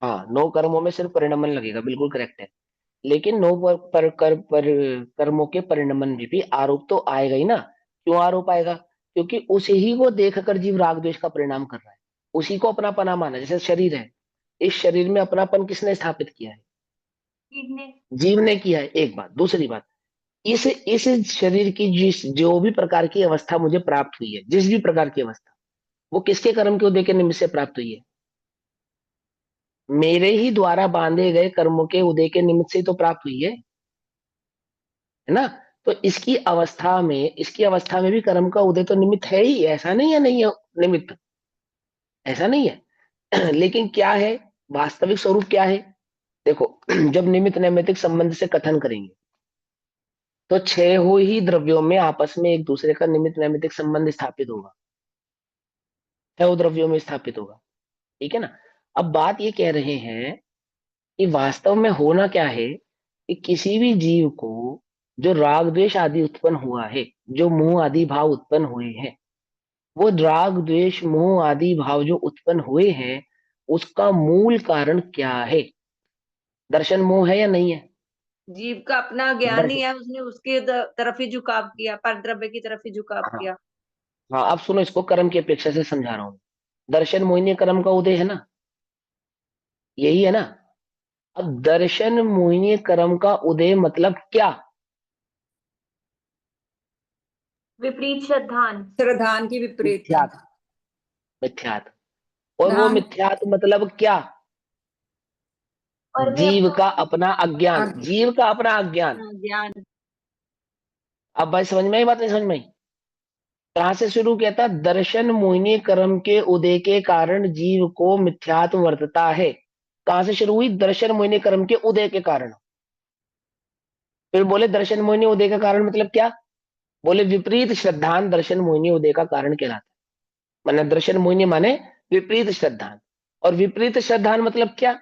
हाँ, नौ कर्मों में सिर्फ परिणमन लगेगा, बिल्कुल करेक्ट है। लेकिन नौ कर्मों के परिणमन में भी आरोप तो आएगा ही ना। क्यों आरोप आएगा? क्योंकि उसे ही को देखकर जीव राग द्वेष का परिणाम कर रहा है, उसी को अपनापना माना। जैसे शरीर है, इस शरीर में अपनापन किसने स्थापित किया है? जीव ने। जीव ने किया है, एक बात। दूसरी बात, इस शरीर की जिस जो भी प्रकार की अवस्था मुझे प्राप्त हुई है, जिस भी प्रकार की अवस्था, वो किसके कर्म के उदय के निमित्त से प्राप्त हुई है? मेरे ही द्वारा बांधे गए कर्मों के उदय के निमित्त से ही तो प्राप्त हुई है ना। तो इसकी अवस्था में भी कर्म का उदय तो निमित्त है ही, ऐसा नहीं है नहीं है निमित्त, ऐसा नहीं है। लेकिन क्या है, वास्तविक स्वरूप क्या है? देखो, जब निमित्त नैमित्तिक संबंध से कथन करेंगे तो छह हो ही द्रव्यों में आपस में एक दूसरे का निमित्त नैमित्तिक संबंध स्थापित होगा, छह द्रव्यों में स्थापित होगा, ठीक है ना। अब बात ये कह रहे हैं कि वास्तव में होना क्या है कि किसी भी जीव को जो राग द्वेष आदि उत्पन्न हुआ है, जो मोह आदि भाव उत्पन्न हुए हैं, वो राग द्वेष मोह आदि भाव जो उत्पन्न हुए हैं, उसका मूल कारण क्या है? दर्शन मोह है या नहीं है? जीव का अपना ज्ञान ही दर्शन, है, उसने उसके तरफ ही झुकाव किया, पर द्रव्य की तरफ ही झुकाव हाँ किया। हाँ, अब सुनो, इसको कर्म की अपेक्षा से समझा रहा हूं। दर्शन मोहिनी कर्म का उदय है ना, यही है ना। अब दर्शन मोहिनी कर्म का उदय मतलब क्या? विपरीत श्रद्धान। श्रद्धान की विपरीतता। मिथ्यात्व, मिथ्यात्व। और वो ध्यान। मिथ्यात्व मतलब क्या? और वे जीव अपना का अपना अज्ञान, अज्ञान। जीव का अपना अज्ञान। ज्ञान। अब भाई समझ में आई बात, नहीं समझ में आई? कहां से शुरू किया था? दर्शन मोहिनी कर्म के उदय के कारण जीव को मिथ्यात्व वर्तता है। कहां से शुरू हुई? दर्शन मोहिनी कर्म के उदय के कारण। फिर बोले दर्शन मोहिनी उदय का कारण मतलब क्या? बोले विपरीत श्रद्धान दर्शन मोहिनी उदय का कारण कहलाता है। माने दर्शन मोहिनी माने विपरीत श्रद्धान। और विपरीत श्रद्धान मतलब क्या?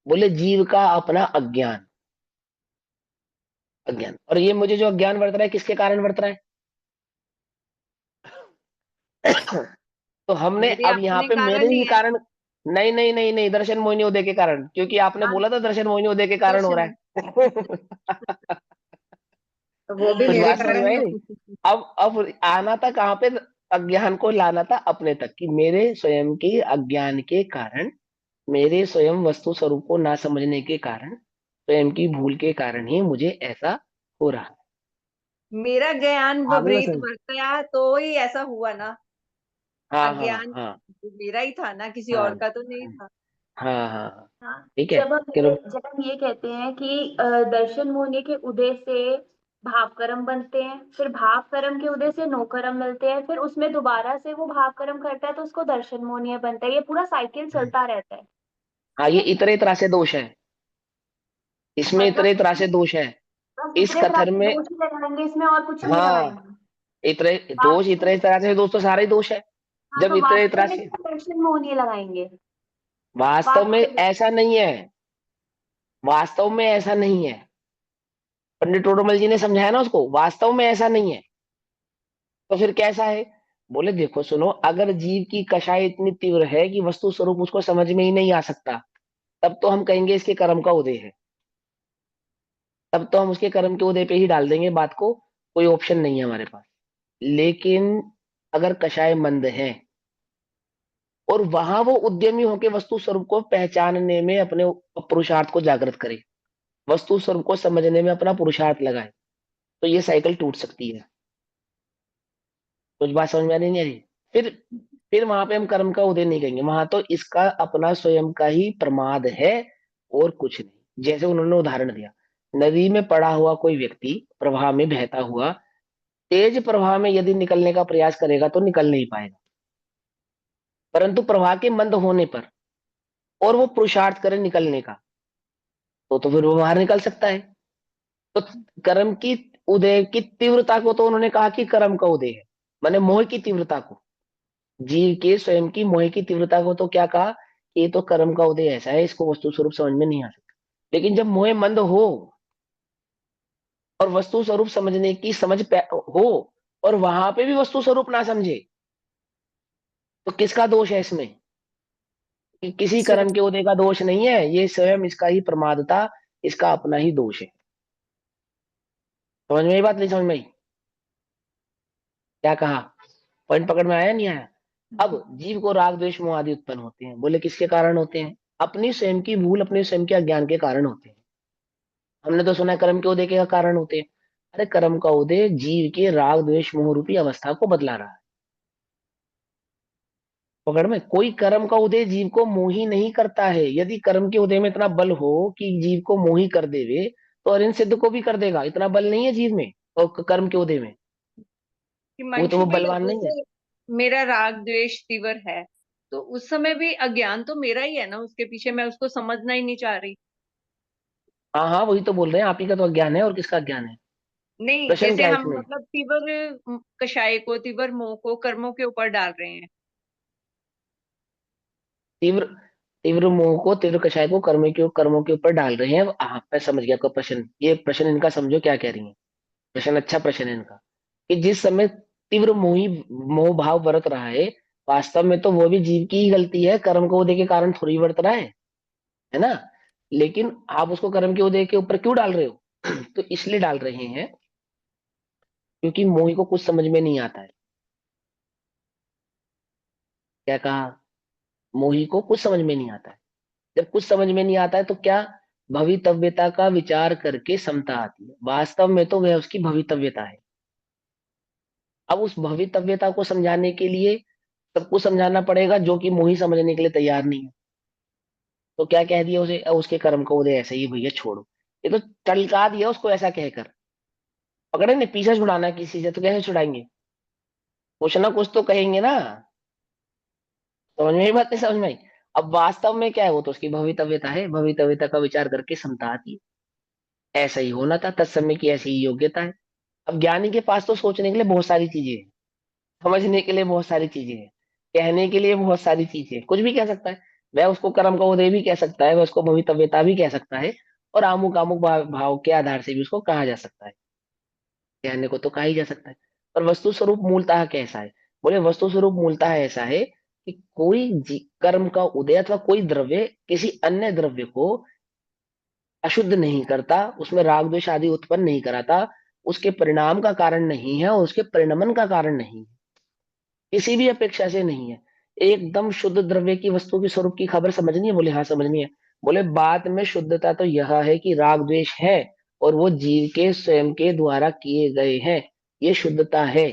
बोले जीव का अपना अज्ञान, अज्ञान। और ये मुझे जो अज्ञान वर्त रहा है, किसके कारण वर्त रहा है? तो हमने मेरे अब यहाँ अपने पे मेरे कारण ही ही है। कारण, नहीं नहीं नहीं नहीं, दर्शन मोहिनी उदय के कारण, क्योंकि आपने हाँ, बोला था दर्शन मोहिनी उदय के कारण हो रहा दर्शन। है। तो वो भी कुछ मेरे बात समझ कारण में ही आई नहीं? हो। अब आना था कहाँ पे? अज्ञान को लाना था अपने तक, कि मेरे स्वयं के अज्ञान के कारण, मेरे स्वयं वस्तु स्वरूप को ना समझने के कारण, स्वयं की भूल के कारण ही मुझे ऐसा हो रहा है। मेरा ज्ञान हाँ बोला विपरीत सर। बरता तो ही ऐसा हुआ ना। हाँ हाँ अज्ञान हाँ मेरा ही था ना, किसी हाँ और का तो नहीं था। हाँ हाँ हाँ, हाँ, ठीक है। करो। जब हम ये कहते हैं कि दर्शन होने के उदय से भाव कर्म बनते हैं, फिर भाव कर्म के उदय से नो कर्म मिलते हैं, फिर उसमें दोबारा से वो भाव कर्म करता है तो उसको दर्शन मोहनीय बनता है, ये पूरा साइकिल चलता रहता है। हाँ, ये इतने तरह से दोष है, इसमें मतलब इतने तरह से दोष है बस इस इतने तरह कथन के में। दोष ही लगाएंगे इसमें, और कुछ नहीं हाँ, लगाएंगे। इतने दोष, वास्तव इतने तरह से दोष तो सारे ही दोष है। हाँ, जब तो इतने वास्तव तरह में से, इसमें दर्शन मोहनीय लगाएंगे। वास्तव में वास्तव ऐसा नहीं है, वास्तव में ऐसा नहीं है। पंडित टोडरमल जी ने समझाया ना उसको, वास्तव में ऐसा नहीं है। तो फिर कैसा है? बोले देखो सुनो, अगर जीव की कषाय इतनी तीव्र है कि वस्तु स्वरूप उसको समझ में ही नहीं आ सकता, तब तो हम कहेंगे इसके कर्म का उदय है, तब तो हम उसके कर्म के उदय पे ही डाल देंगे बात को, कोई ऑप्शन नहीं है हमारे पास। लेकिन अगर कषाय मंद है और वहां वो उद्यमी होकर वस्तु स्वरूप को पहचानने में अपने पुरुषार्थ को जागृत करे, वस्तु स्वरूप को समझने में अपना पुरुषार्थ लगाए, तो ये साइकिल टूट सकती है। कुछ बात समझ में आ रही नहीं आ रही? फिर फिर वहां पे हम कर्म का उदय नहीं कहेंगे, वहां तो इसका अपना स्वयं का ही प्रमाद है और कुछ नहीं। जैसे उन्होंने उदाहरण दिया, नदी में पड़ा हुआ कोई व्यक्ति प्रवाह में बहता हुआ तेज प्रवाह में यदि निकलने का प्रयास करेगा तो निकल नहीं पाएगा, परंतु प्रवाह के मंद होने पर और वो पुरुषार्थ करे निकलने का, तो फिर वो बाहर निकल सकता है। तो कर्म की उदय की तीव्रता को तो उन्होंने कहा कि कर्म का उदय है, माने मोह की तीव्रता को, जीव के स्वयं की मोह की तीव्रता को तो क्या कहा कि ये तो कर्म का उदय ऐसा है, इसको वस्तु स्वरूप समझ में नहीं आ सकता। लेकिन जब मोह मंद हो और वस्तु स्वरूप समझने की हो, और वहां पे भी वस्तु स्वरूप ना समझे, तो किसका दोष है इसमें? कि किसी कर्म के उदय का दोष नहीं है, ये स्वयं इसका ही प्रमादता, इसका अपना ही दोष है। समझ में आई बात, नहीं समझ में आई? क्या कहा? पॉइंट पकड़ में आया नहीं आया? अब जीव को राग द्वेष मोह आदि उत्पन्न होते हैं, बोले किसके कारण होते हैं? अपनी स्वयं की भूल, अपने स्वयं के अज्ञान के कारण होते हैं। हमने तो सुना है कर्म के उदय के कारण होते हैं। अरे कर्म का उदय जीव के राग द्वेष मोह रूपी अवस्था को बदला रहा है। पकड़ में, कोई कर्म का उदय जीव को मोही नहीं करता है। यदि कर्म के उदय में इतना बल हो कि जीव को मोही कर देवे, तो अरिन सिद्ध को भी कर देगा। इतना बल नहीं है जीव में और कर्म के उदय में, कि वो तो वो मंशु भैया, बलवान नहीं है। जैसे मेरा राग द्वेष तीव्र है, तो उस समय भी अज्ञान तो मेरा ही है ना उसके पीछे, मैं उसको समझना ही नहीं चाह रही। हाँ हाँ, वही तो बोल रहे हैं, आप ही का तो अज्ञान है, और किसका अज्ञान है? नहीं, प्रश्न जैसे क्या है हम इसमें? मतलब तीव्र कषाय को, तीव्र मोह को कर्मों के ऊपर डाल रहे हैं। तीव्र तीव्र मोह को, तीव्र कषाय को कर्मों के ऊपर डाल रहे हैं। हाँ, मैं समझ गया आपका प्रश्न। ये प्रश्न इनका समझो क्या कह रही है। प्रश्न अच्छा प्रश्न है इनका, कि जिस समय तीव्र मोह भाव बरत रहा है, वास्तव में तो वो भी जीव की ही गलती है, कर्म को उदय के कारण थोड़ी बरत रहा है ना। लेकिन आप उसको कर्म के उदय के ऊपर क्यों डाल रहे हो? तो इसलिए डाल रहे हैं क्योंकि मोही को कुछ समझ में नहीं आता है। क्या कहा? मोही को कुछ समझ में नहीं आता है। जब कुछ समझ में नहीं आता है तो क्या, भवितव्यता का विचार करके समता आती है। वास्तव में तो वह उसकी भवितव्यता है। अब उस भवितव्यता को समझाने के लिए सबको समझाना पड़ेगा, जो कि मोही समझने के लिए तैयार नहीं है। तो क्या कह दिया उसे? उसके कर्म को उदय ऐसे ही भैया छोड़ो। ये तो टलका दिया उसको ऐसा कहकर। पकड़े ने पीछे छुड़ाना किसी से, तो कैसे छुड़ाएंगे? कुछ ना कुछ तो कहेंगे ना। समझ में ही बात नहीं समझ में आई? अब वास्तव में क्या है, वो तो उसकी भवितव्यता है। भवितव्यता का विचार करके समता आती है। ऐसा ही होना था, तत्समय की ऐसी ही योग्यता है। अब ज्ञानी के पास तो सोचने के लिए बहुत सारी चीजें हैं, समझने के लिए बहुत सारी चीजें हैं, कहने के लिए बहुत सारी चीजें हैं। कुछ भी कह सकता है। वह उसको कर्म का उदय भी कह सकता है, वह उसको भवितव्यता भी कह सकता है, और आमुक आमुक भाव के आधार से भी उसको कहा जा सकता है। कहने को तो कहा ही जा सकता है। पर वस्तु स्वरूप मूलतः कैसा है? बोले वस्तु स्वरूप मूलतः ऐसा है कि कोई कर्म का उदय अथवा कोई द्रव्य किसी अन्य द्रव्य को अशुद्ध नहीं करता, उसमें राग द्वेष आदि उत्पन्न नहीं कराता, उसके परिणाम का कारण नहीं है और उसके परिणमन का कारण नहीं है, किसी भी अपेक्षा से नहीं है। एकदम शुद्ध द्रव्य की वस्तु की स्वरूप की खबर समझनी है? बोले हाँ समझनी है। बोले बात में शुद्धता तो यह है कि राग द्वेष है और वो जीव के स्वयं के द्वारा किए गए हैं, ये शुद्धता है।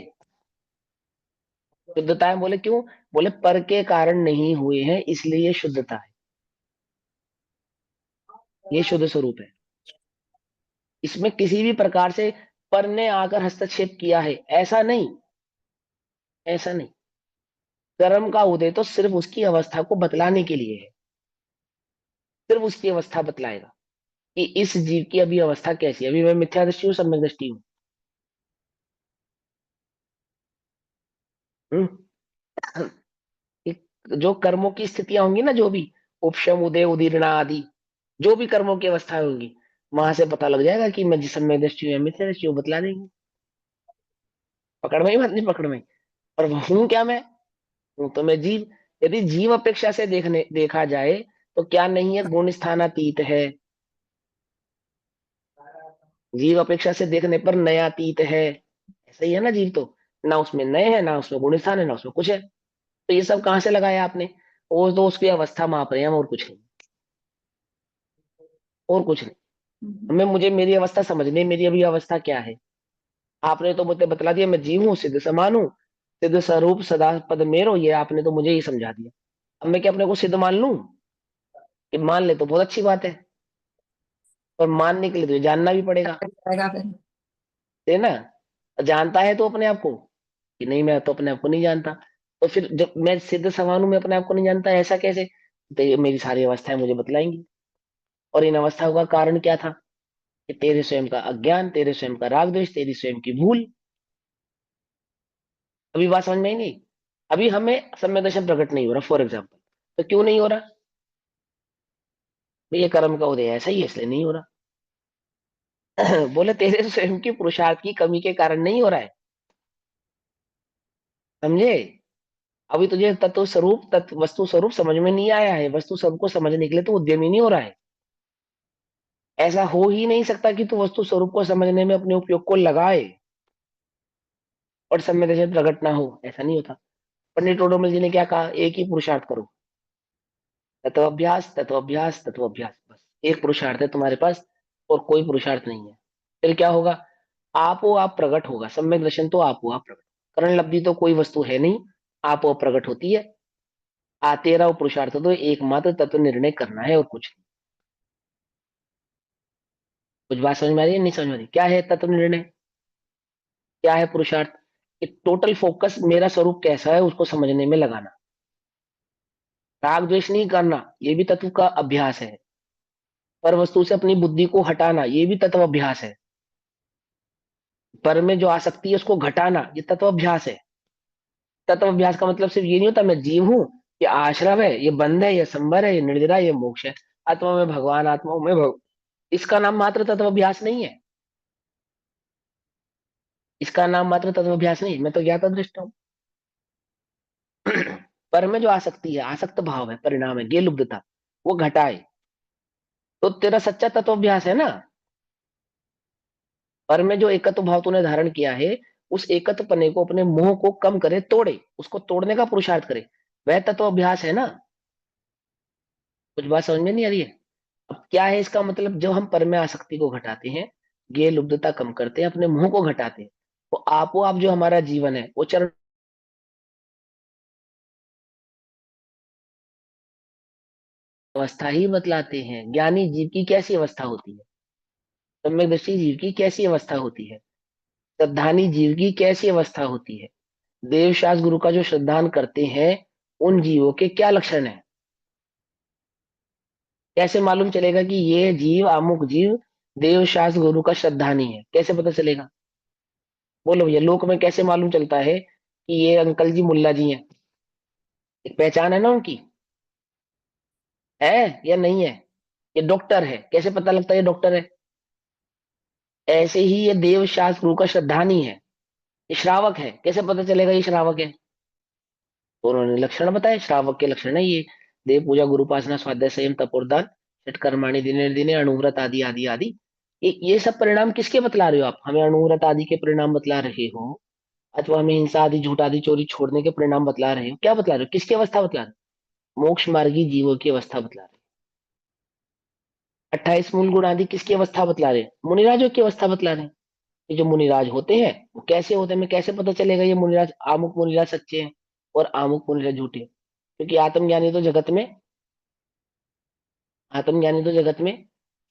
शुद्धता है बोले क्यों? बोले पर के कारण नहीं हुए हैं, इसलिए ये शुद्धता है, ये शुद्ध स्वरूप है। इसमें किसी भी प्रकार से पर ने आकर हस्तक्षेप किया है, ऐसा नहीं, ऐसा नहीं। कर्म का उदय तो सिर्फ उसकी अवस्था को बतलाने के लिए है, सिर्फ उसकी अवस्था बतलाएगा कि इस जीव की अभी अवस्था कैसी है। अभी मैं मिथ्या दृष्टि हूँ, सम्यक दृष्टि हूँ? हम्म? कि जो कर्मों की स्थितियां होंगी ना, जो भी उपशम उदय उदीर्णा आदि, जो भी कर्मों की अवस्थाएं होंगी, वहां से पता लग जाएगा कि मैं जिस सम्यक दृष्टि हूँ या मिथ्या दृष्टि हूँ, बतला देंगे। पकड़ में ही बात नहीं? पकड़ में। और हूं क्या मैं? हूं तो मैं जीव। यदि जीव अपेक्षा से देखा जाए तो क्या नहीं है, गुण स्थानातीत है। जीव अपेक्षा से देखने पर नयातीत है। ऐसा ही है ना जीव तो, ना उसमें नए है, ना उसमें गुण स्थान है, ना उसमें कुछ है। तो ये सब कहाँ से लगाया आपने? वो तो उसकी अवस्था माप रहे हैं, हम और कुछ नहीं, और कुछ नहीं। हमें मुझे मेरी अवस्था समझनी, मेरी अभी अवस्था क्या है। आपने तो मुझे बतला दिया, मैं जीव हूँ, सिद्ध समान हूँ, सिद्ध स्वरूप सदा पद मेरो, ये आपने तो मुझे ही समझा दिया। अब मैं क्या अपने को सिद्ध मान लूं? कि मान ले तो बहुत अच्छी बात है, और मानने के लिए तो ये जानना भी पड़ेगा, है ना। जानता है तो अपने आप को, कि नहीं मैं तो अपने आप को नहीं जानता। तो फिर जब मैं सिद्ध समान हूं, मैं अपने आप को नहीं जानता, ऐसा कैसे? तो ये मेरी सारी अवस्थाएं मुझे बतलाएंगी। और इन अवस्थाओं का कारण क्या था? कि तेरे स्वयं का अज्ञान, तेरे स्वयं का राग द्वेष, तेरी स्वयं की भूल। अभी बात समझ में आई नहीं? अभी हमें सम्यक दर्शन प्रकट नहीं हो रहा, फॉर एग्जाम्पल। तो क्यों नहीं हो रहा? भाई ये कर्म का उदय ऐसा ही है, इसलिए नहीं हो रहा। बोले तेरे स्वयं की पुरुषार्थ की कमी के कारण नहीं हो रहा है, समझे? अभी तुझे तत्व स्वरूप, तत्व वस्तु स्वरूप समझ में नहीं आया है। वस्तु स्वरूप को समझने के लिए तो उद्यम ही नहीं हो रहा है। ऐसा हो ही नहीं सकता कि तू वस्तु स्वरूप को समझने में अपने उपयोग को लगाए और सम्यक दर्शन प्रकट ना हो, ऐसा नहीं होता। पंडित टोडरमल जी ने क्या कहा? एक ही पुरुषार्थ करो, तत्वाभ्यास तत्वाभ्यास तत्वाभ्यास, बस एक पुरुषार्थ है तुम्हारे पास, और कोई पुरुषार्थ नहीं है। फिर क्या होगा? आप हो आप प्रकट होगा। सम्यक दर्शन तो आप हो आप प्रकट, करण लब्धि तो कोई वस्तु है नहीं, आप वो प्रकट होती है। तेरा वो पुरुषार्थ तो एकमात्र तत्व निर्णय करना है और कुछ नहीं। कुछ बात समझ में आ रही है, नहीं समझ में आ रही? क्या है तत्व निर्णय, क्या है पुरुषार्थ? कि टोटल फोकस मेरा स्वरूप कैसा है उसको समझने में लगाना। राग द्वेष नहीं करना, ये भी तत्व का अभ्यास है। पर वस्तु से अपनी बुद्धि को हटाना, ये भी तत्व अभ्यास है। पर में जो आसक्ति है उसको घटाना, ये तत्व अभ्यास है। तत्व अभ्यास का मतलब सिर्फ ये नहीं होता मैं जीव हूं, ये आश्रव है, ये बंध है, ये संबर है, ये निर्जरा है, ये मोक्ष है। आत्मा में भगवान, आत्मा में भगवान, इसका नाम मात्र तत्व अभ्यास नहीं है। इसका नाम मात्र तत्व अभ्यास नहीं है। मैं तो ज्ञाता दृष्टा हूं। पर में जो आसक्ति है, आसक्त भाव है, परिणाम है, गेलुब्धता, वो घटाए तो तेरा सच्चा तत्व अभ्यास है ना। पर में जो एकत्व भाव तूने धारण किया है, उस एकत्व पने को, अपने मोह को कम करे, तोड़े, उसको तोड़ने का पुरुषार्थ करे, वह तत्व अभ्यास है ना। कुछ बात समझ में नहीं आ रही है? अब क्या है इसका मतलब? जब हम पर में आसक्ति को घटाते हैं, ये लुब्धता कम करते हैं, अपने मोह को घटाते हैं, तो आपो आप जो हमारा जीवन है वो चरण अवस्था ही बतलाते हैं। ज्ञानी जीव की कैसी अवस्था होती है, सम्यक दृष्टि जीव की कैसी अवस्था होती है, श्रद्धानी जीव की कैसी अवस्था होती है, देवशास्त्र गुरु का जो श्रद्धान करते हैं उन जीवों के क्या लक्षण है। कैसे मालूम चलेगा कि ये जीव, अमुक जीव देवशास्त्र गुरु का श्रद्धानी है? कैसे पता चलेगा? बोलो भैया, लोक में कैसे मालूम चलता है कि ये अंकल जी मुल्ला जी हैं? एक पहचान है ना उनकी, है या नहीं है? ये डॉक्टर है, कैसे पता लगता है ये डॉक्टर है? ऐसे ही ये देव शास्त्र गुरु का श्रद्धानी है। ये श्रावक है, कैसे पता चलेगा ये श्रावक है? तो उन्होंने लक्षण बताए, श्रावक के लक्षण है ये: देव पूजा, गुरुपासना, स्वाध्याय, संयम, तपोदान, षटकर्माणि, दिने दिने, अणुव्रत आदि आदि आदि। ये सब परिणाम किसके बतला रहे हो आप? हमें अणुव्रत आदि के परिणाम बतला रहे हो, अथवा हमें हिंसा आदि, झूठ आदि, चोरी छोड़ने के परिणाम बतला रहे हो? क्या बतला रहे हो? किसकी अवस्था बतला रहे हो? मोक्ष मार्गी जीवों की अवस्था बतला रहे हो। 28 मूल गुण आदि किसकी अवस्था बतला रहे हैं? मुनिराजों की अवस्था बतला रहे हैं। ये जो मुनिराज होते हैं वो कैसे होते हैं? हमें कैसे पता चलेगा ये मुनिराज, आमुक मुनिराज सच्चे हैं और आमुक मुनिराज झूठे हैं? क्योंकि आत्मज्ञानी तो जगत में, आत्मज्ञानी तो जगत में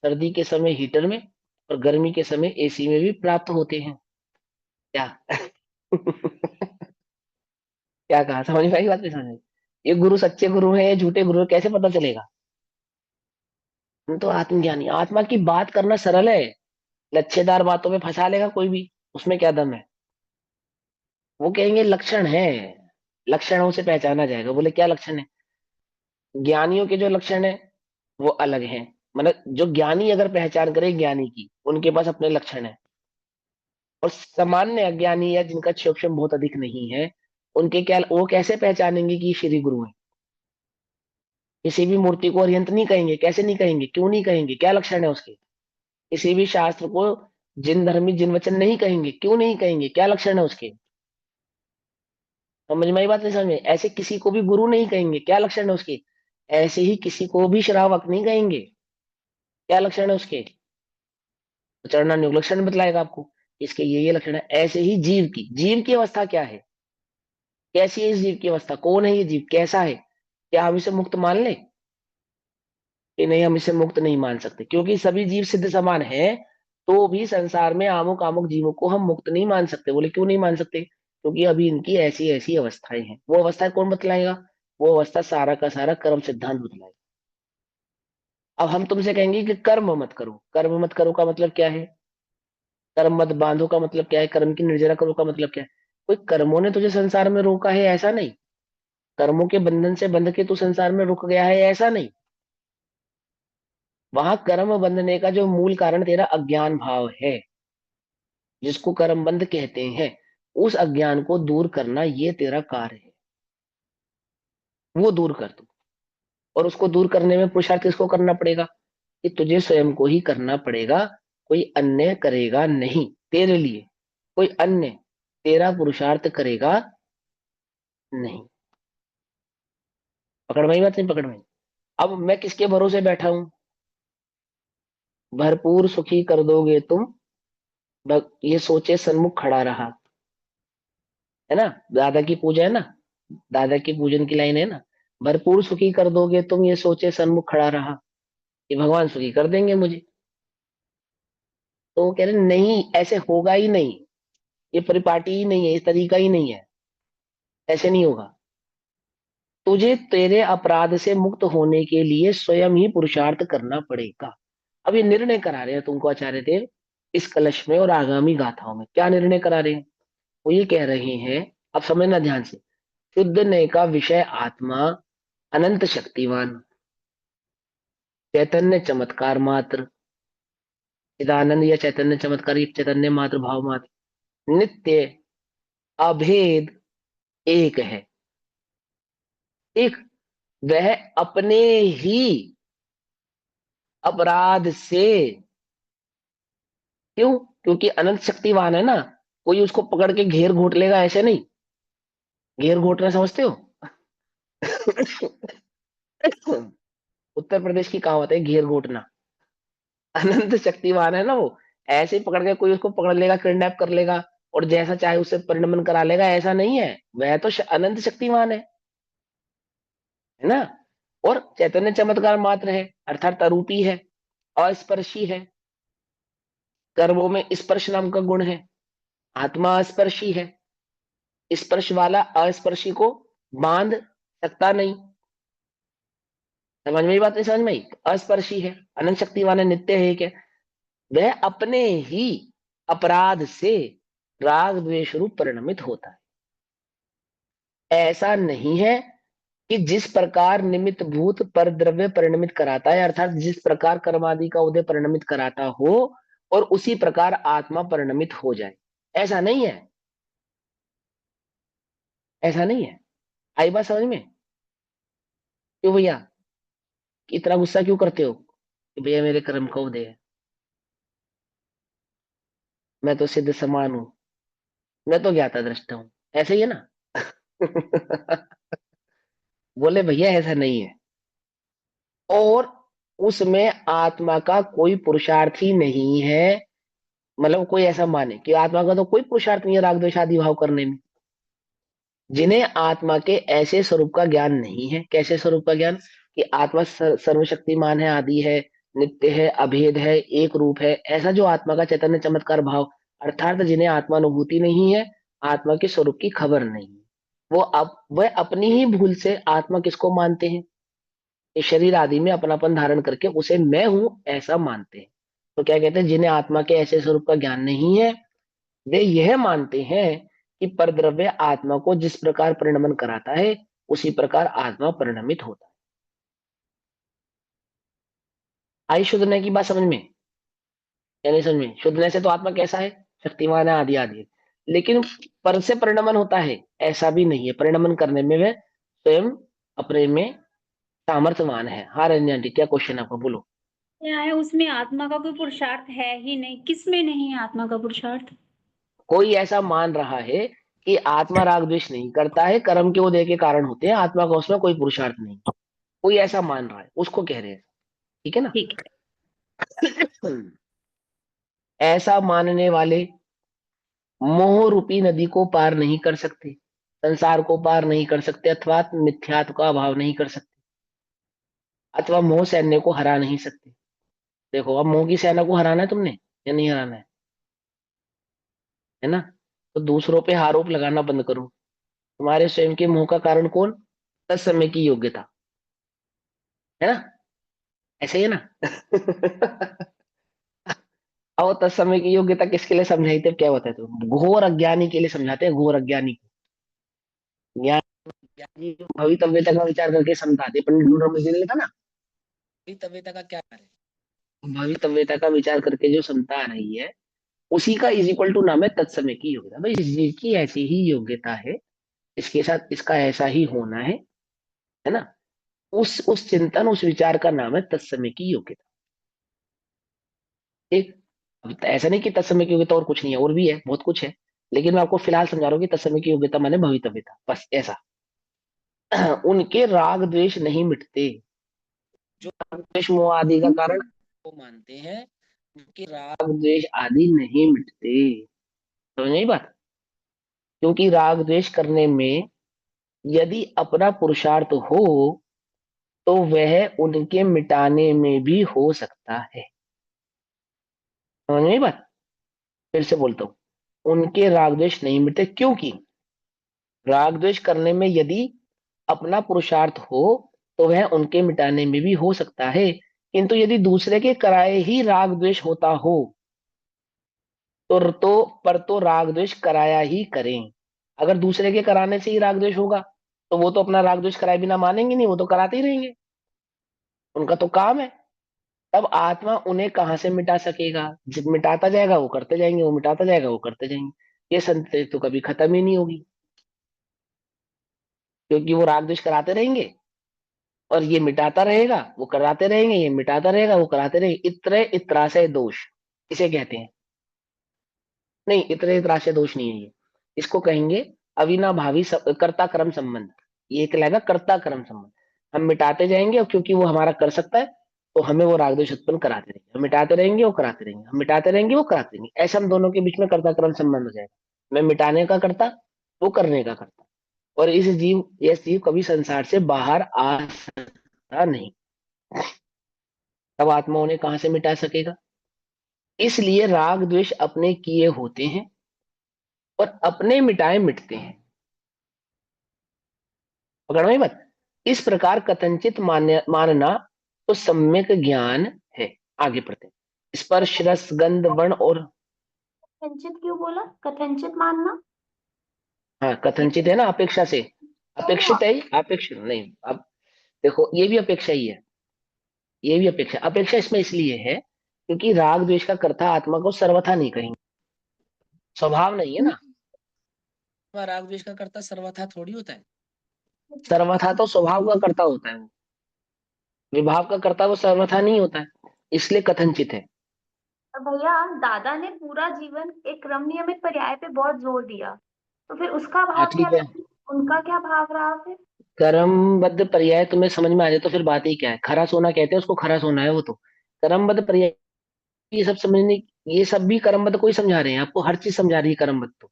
सर्दी के समय हीटर में और गर्मी के समय एसी में भी प्राप्त होते हैं। क्या? क्या कहा? समझ में आई बात? नहीं समझ में आई? ये गुरु सच्चे गुरु हैं, ये झूठे गुरु हैं, कैसे पता चलेगा? हम तो आत्मज्ञानी। आत्मा की बात करना सरल है, लच्छेदार बातों में फंसा लेगा कोई भी, उसमें क्या दम है? वो कहेंगे लक्षण है, लक्षणों से पहचाना जाएगा। बोले क्या लक्षण है? ज्ञानियों के जो लक्षण है वो अलग हैं। मतलब जो ज्ञानी अगर पहचान करे ज्ञानी की, उनके पास अपने लक्षण है। और सामान्य अज्ञानी या जिनका सूक्ष्म बहुत अधिक नहीं है, उनके क्या, वो कैसे पहचानेंगे कि ये श्री गुरु है? किसी भी मूर्ति को अरिहंत नहीं कहेंगे। कैसे नहीं कहेंगे? क्यों नहीं कहेंगे? क्या लक्षण है उसके? किसी भी शास्त्र को जिन धर्मी जिन वचन नहीं कहेंगे। क्यों नहीं कहेंगे? क्या लक्षण है उसके? समझ में आई बात? नहीं समझ में? ऐसे किसी को भी गुरु नहीं कहेंगे। क्या लक्षण है उसके? ऐसे ही किसी को भी श्रावक नहीं कहेंगे। क्या लक्षण है उसके? तो चरणानुयोग लक्षण बतलाएगा आपको, इसके ये लक्षण है। ऐसे ही जीव की अवस्था क्या है? कैसी है इस जीव की अवस्था? कौन है ये जीव? कैसा है? क्या हम इसे मुक्त मान ले कि नहीं? हम इसे मुक्त नहीं मान सकते, क्योंकि सभी जीव सिद्ध समान है। तो भी संसार में आमुक आमुक जीवों को हम मुक्त नहीं मान सकते। बोले क्यों नहीं मान सकते? क्योंकि अभी इनकी ऐसी ऐसी अवस्थाएं हैं। वो अवस्थाएं कौन बतलाएगा? वो अवस्था सारा का सारा कर्म सिद्धांत बतलाएगा। अब हम तुमसे कहेंगे कि कर्म मत करो। कर्म मत करो का मतलब क्या है? कर्म मत बांधो का मतलब क्या है? कर्म की निर्जरा करो का मतलब क्या है? कोई कर्मों ने तुझे संसार में रोका है ऐसा नहीं। कर्मों के बंधन से बंध के तू संसार में रुक गया है ऐसा नहीं। वहां कर्म बंधने का जो मूल कारण तेरा अज्ञान भाव है, जिसको कर्म बंध कहते हैं, उस अज्ञान को दूर करना ये तेरा कार्य है। वो दूर कर तू। और उसको दूर करने में पुरुषार्थ किसको करना पड़ेगा? कि तुझे स्वयं को ही करना पड़ेगा। कोई अन्य करेगा नहीं तेरे लिए। कोई अन्य तेरा पुरुषार्थ करेगा नहीं। पकड़ में आई बात? नहीं पकड़ में आई? अब मैं किसके भरोसे बैठा हूं? भरपूर सुखी कर दोगे तुम, ये सोचे सन्मुख खड़ा रहा। है ना? दादा की पूजा है ना, दादा की पूजन की लाइन है ना, भरपूर सुखी कर दोगे तुम, ये सोचे सन्मुख खड़ा रहा कि भगवान सुखी कर देंगे मुझे। तो वो कह रहे नहीं, ऐसे होगा ही नहीं, ये परिपाटी ही नहीं है, इस तरीका ही नहीं है, ऐसे नहीं होगा। तुझे तेरे अपराध से मुक्त होने के लिए स्वयं ही पुरुषार्थ करना पड़ेगा। अब ये निर्णय करा रहे हैं तुमको आचार्य देव इस कलश में और आगामी गाथाओं में। क्या निर्णय करा रहे हैं? वो ये कह रहे हैं, अब समझना ध्यान से, शुद्ध नय का विषय आत्मा अनंत शक्तिवान, चैतन्य चमत्कार मात्र, चिदानंद या चैतन्य चमत्कार, ये चैतन्य मात्र, भाव मात्र, नित्य, अभेद, एक है। एक, वह अपने ही अपराध से, क्यों? क्योंकि अनंत शक्तिवान है ना, कोई उसको पकड़ के घेर घोट लेगा ऐसे नहीं। घेर घोटना समझते हो? उत्तर प्रदेश की कहावत है घेर घोटना। अनंत शक्तिवान है ना वो, ऐसे ही पकड़ के कोई उसको पकड़ लेगा, किडनैप कर लेगा और जैसा चाहे उससे परिणमन करा लेगा, ऐसा नहीं है। वह तो अनंत शक्तिवान है ना। और चैतन्य चमत्कार मात्र है, अर्थात अरूपी है, अस्पर्शी है, कर्मों में स्पर्श नाम का गुण है, आत्मा स्पर्शी है, स्पर्श वाला अस्पर्शी को बांध सकता नहीं। समझ में, बात नहीं समझ में आई? अस्पर्शी है, अनंत शक्तिवान है, नित्य है, क्या? वह अपने ही अपराध से राग द्वेष रूप परिणमित होता है। ऐसा नहीं है कि जिस प्रकार निमित्त भूत पर द्रव्य परिणमित कराता है, अर्थात जिस प्रकार कर्मादि का उदय परिणमित कराता हो और उसी प्रकार आत्मा परिणमित हो जाए, ऐसा नहीं है। ऐसा नहीं है। आई बात समझ में? क्यों भैया, इतना गुस्सा क्यों करते हो कि भैया मेरे कर्म का उदय है, मैं तो सिद्ध समान हूं, मैं तो ज्ञाता दृष्टा हूं, ऐसे ही है ना? बोले भैया ऐसा नहीं है, और उसमें आत्मा का कोई पुरुषार्थ ही नहीं है। मतलब कोई ऐसा माने कि आत्मा का तो कोई पुरुषार्थ नहीं है राग द्वेष आदि भाव करने में। जिन्हें आत्मा के ऐसे स्वरूप का ज्ञान नहीं है, कैसे स्वरूप का ज्ञान? कि आत्मा सर्वशक्तिमान है, आदि है, नित्य है, अभेद है, एक रूप है, ऐसा जो आत्मा का चैतन्य चमत्कार भाव, अर्थात जिन्हें आत्मानुभूति नहीं है, आत्मा के स्वरूप की खबर नहीं है, वह अपनी ही भूल से आत्मा किसको मानते हैं? इस शरीर आदि में अपनापन धारण करके उसे मैं हूं ऐसा मानते हैं। तो क्या कहते हैं, जिन्हें आत्मा के ऐसे स्वरूप का ज्ञान नहीं है, वे यह मानते हैं कि परद्रव्य आत्मा को जिस प्रकार परिणमन कराता है उसी प्रकार आत्मा परिणमित होता है। आई शुद्धने की बात समझ में या नहीं समझ में? शुद्धने से तो आत्मा कैसा है? शक्तिमान है, आदि आदि है। लेकिन पर से परिणमन होता है ऐसा भी नहीं है। परिणमन करने में वह स्वयं अपने में सामर्थ्यवान है। हाँ रंजन आंटी, क्या क्वेश्चन आपको? बोलो। क्या है, उसमें आत्मा का कोई पुरुषार्थ है ही नहीं। किसमें नहीं है आत्मा का पुरुषार्थ? कोई ऐसा मान रहा है कि आत्मा राग द्वेष नहीं करता है, कर्म के उदय के कारण होते हैं, आत्मा का उसमें कोई पुरुषार्थ नहीं। कोई ऐसा मान रहा है, उसको कह रहे हैं। ठीक है ना? ठीक है। ऐसा मानने वाले मोह रूपी नदी को पार नहीं कर सकते, संसार को पार नहीं कर सकते, अथवा मिथ्यात्व का अभाव नहीं कर सकते, अथवा मोह सैन्य को हरा नहीं सकते। देखो, अब मोह की सेना को हराना है तुमने या नहीं हराना है ना? तो दूसरों पे आरोप लगाना बंद करो। तुम्हारे स्वयं के मोह का कारण कौन? तत्समय की योग्यता, है ना? ऐसे ही है ना? और तत्समय की योग्यता किसके लिए समझाई थे, क्या बताए? तो घोर अज्ञानी के लिए समझाते हैं, घोर अज्ञानी को। ज्ञान ज्ञानी भवितव्यता का विचार करके समझाते। पंडित भीमराव अम्बेडकर ने लिखा ना, भवितव्यता का क्या कार्य है? भवितव्यता का विचार करके जो समता आ रही है, उसी का इज इक्वल टू नाम है तत्समय की योग्यता। भाई इस चीज की ऐसी ही योग्यता है, इसके साथ इसका ऐसा ही होना है ना? उस चिंतन, उस विचार का नाम है तत्समय की योग्यता। ठीक। अब ऐसा नहीं कि तत्समय की योग्यता और कुछ नहीं है, और भी है, बहुत कुछ है। लेकिन मैं आपको फिलहाल समझा रहा हूँ कि तत्समय की योग्यता माने भवितव्यता, बस ऐसा। उनके राग द्वेष नहीं मिटते। जो राग द्वेष मोह आदि का कारण वो मानते हैं, उनके राग द्वेष आदि नहीं मिटते। समझ नहीं बात? क्योंकि राग द्वेष करने में यदि अपना पुरुषार्थ हो तो वह उनके मिटाने में भी हो सकता है। समझ में आई बात? फिर से बोलता हूं, उनके राग द्वेष नहीं मिटते, क्योंकि राग द्वेष करने में यदि अपना पुरुषार्थ हो तो वह उनके मिटाने में भी हो सकता है, किंतु यदि दूसरे के कराए ही राग द्वेष होता हो तो राग द्वेष कराया ही करें। अगर दूसरे के कराने से ही राग द्वेष होगा तो वो तो अपना राग द्वेष कराए बिना मानेंगे नहीं, वो तो कराते ही रहेंगे, उनका तो काम है। तब आत्मा उन्हें कहां से मिटा सकेगा? जब मिटाता जाएगा वो करते जाएंगे, वो मिटाता जाएगा वो करते जाएंगे, ये संतति तो कभी खत्म ही नहीं होगी, क्योंकि वो राग द्वेष कराते रहेंगे और ये मिटाता रहेगा, वो कराते रहेंगे, ये मिटाता रहेगा, वो कराते रहेंगे। इत्र इत्राशय दोष इसे कहते हैं। नहीं, इत्र इत्राशय दोष नहीं है ये, इसको कहेंगे अविनाभावी कर्ता कर्म संबंध। ये कहलाएगा कर्ता कर्म संबंध। हम मिटाते जाएंगे और क्योंकि वो हमारा कर सकता है तो हमें वो राग द्वेष उत्पन्न कराते रहेंगे, हम मिटाते रहेंगे वो कराते रहेंगे, हम मिटाते रहेंगे वो कराते रहेंगे, ऐसा हम दोनों के बीच में कर्ता कर्म संबंध हो जाएगा। मैं मिटाने का करता, वो करने का करता, और ये जीव कभी संसार से बाहर आ सकता नहीं। तब आत्मा उन्हें कहां से मिटा सकेगा? इसलिए राग द्वेष अपने किए होते हैं और अपने मिटाए मिटते हैं। पकड़ में मत। इस प्रकार कथनचित मानना तो सम्यक ज्ञान है। आगे पढ़ते हैं। स्पर्श रस गंध वर्ण और, कथनचित क्यों बोला? कथनचित मानना? हाँ कथनचित है ना, अपेक्षा से, ओह, अपेक्षित है, अपेक्षित नहीं। अब देखो, ये भी अपेक्षा ही है, ये भी अपेक्षा। अपेक्षा इसमें इसलिए है क्योंकि राग द्वेष का कर्ता आत्मा को सर्वथा नहीं कहेंगे, स्वभाव नहीं है ना। राग द्वेष का कर्ता सर्वथा थोड़ी होता है। सर्वथा तो स्वभाव का कर्ता होता है, विभाव का कर्ता वो सर्वथा नहीं होता है, इसलिए कथनचित है। और भैया दादा ने पूरा जीवन एक क्रम नियमित पर्याय पे बहुत जोर दिया, तो फिर उसका हाँ भाव क्या ठीक है, रहा? उनका क्या भाव रहा फिर? कर्मबद्ध पर्याय तुम्हें समझ में आ जाए तो फिर बात ही क्या है। खरा सोना कहते हैं उसको, खरा सोना है वो तो। कर्मबद्ध पर्याय ये सब समझने, ये सब भी कर्मबद्ध को ही समझा रहे हैं, आपको हर चीज समझा रही है कर्मबद्ध तो।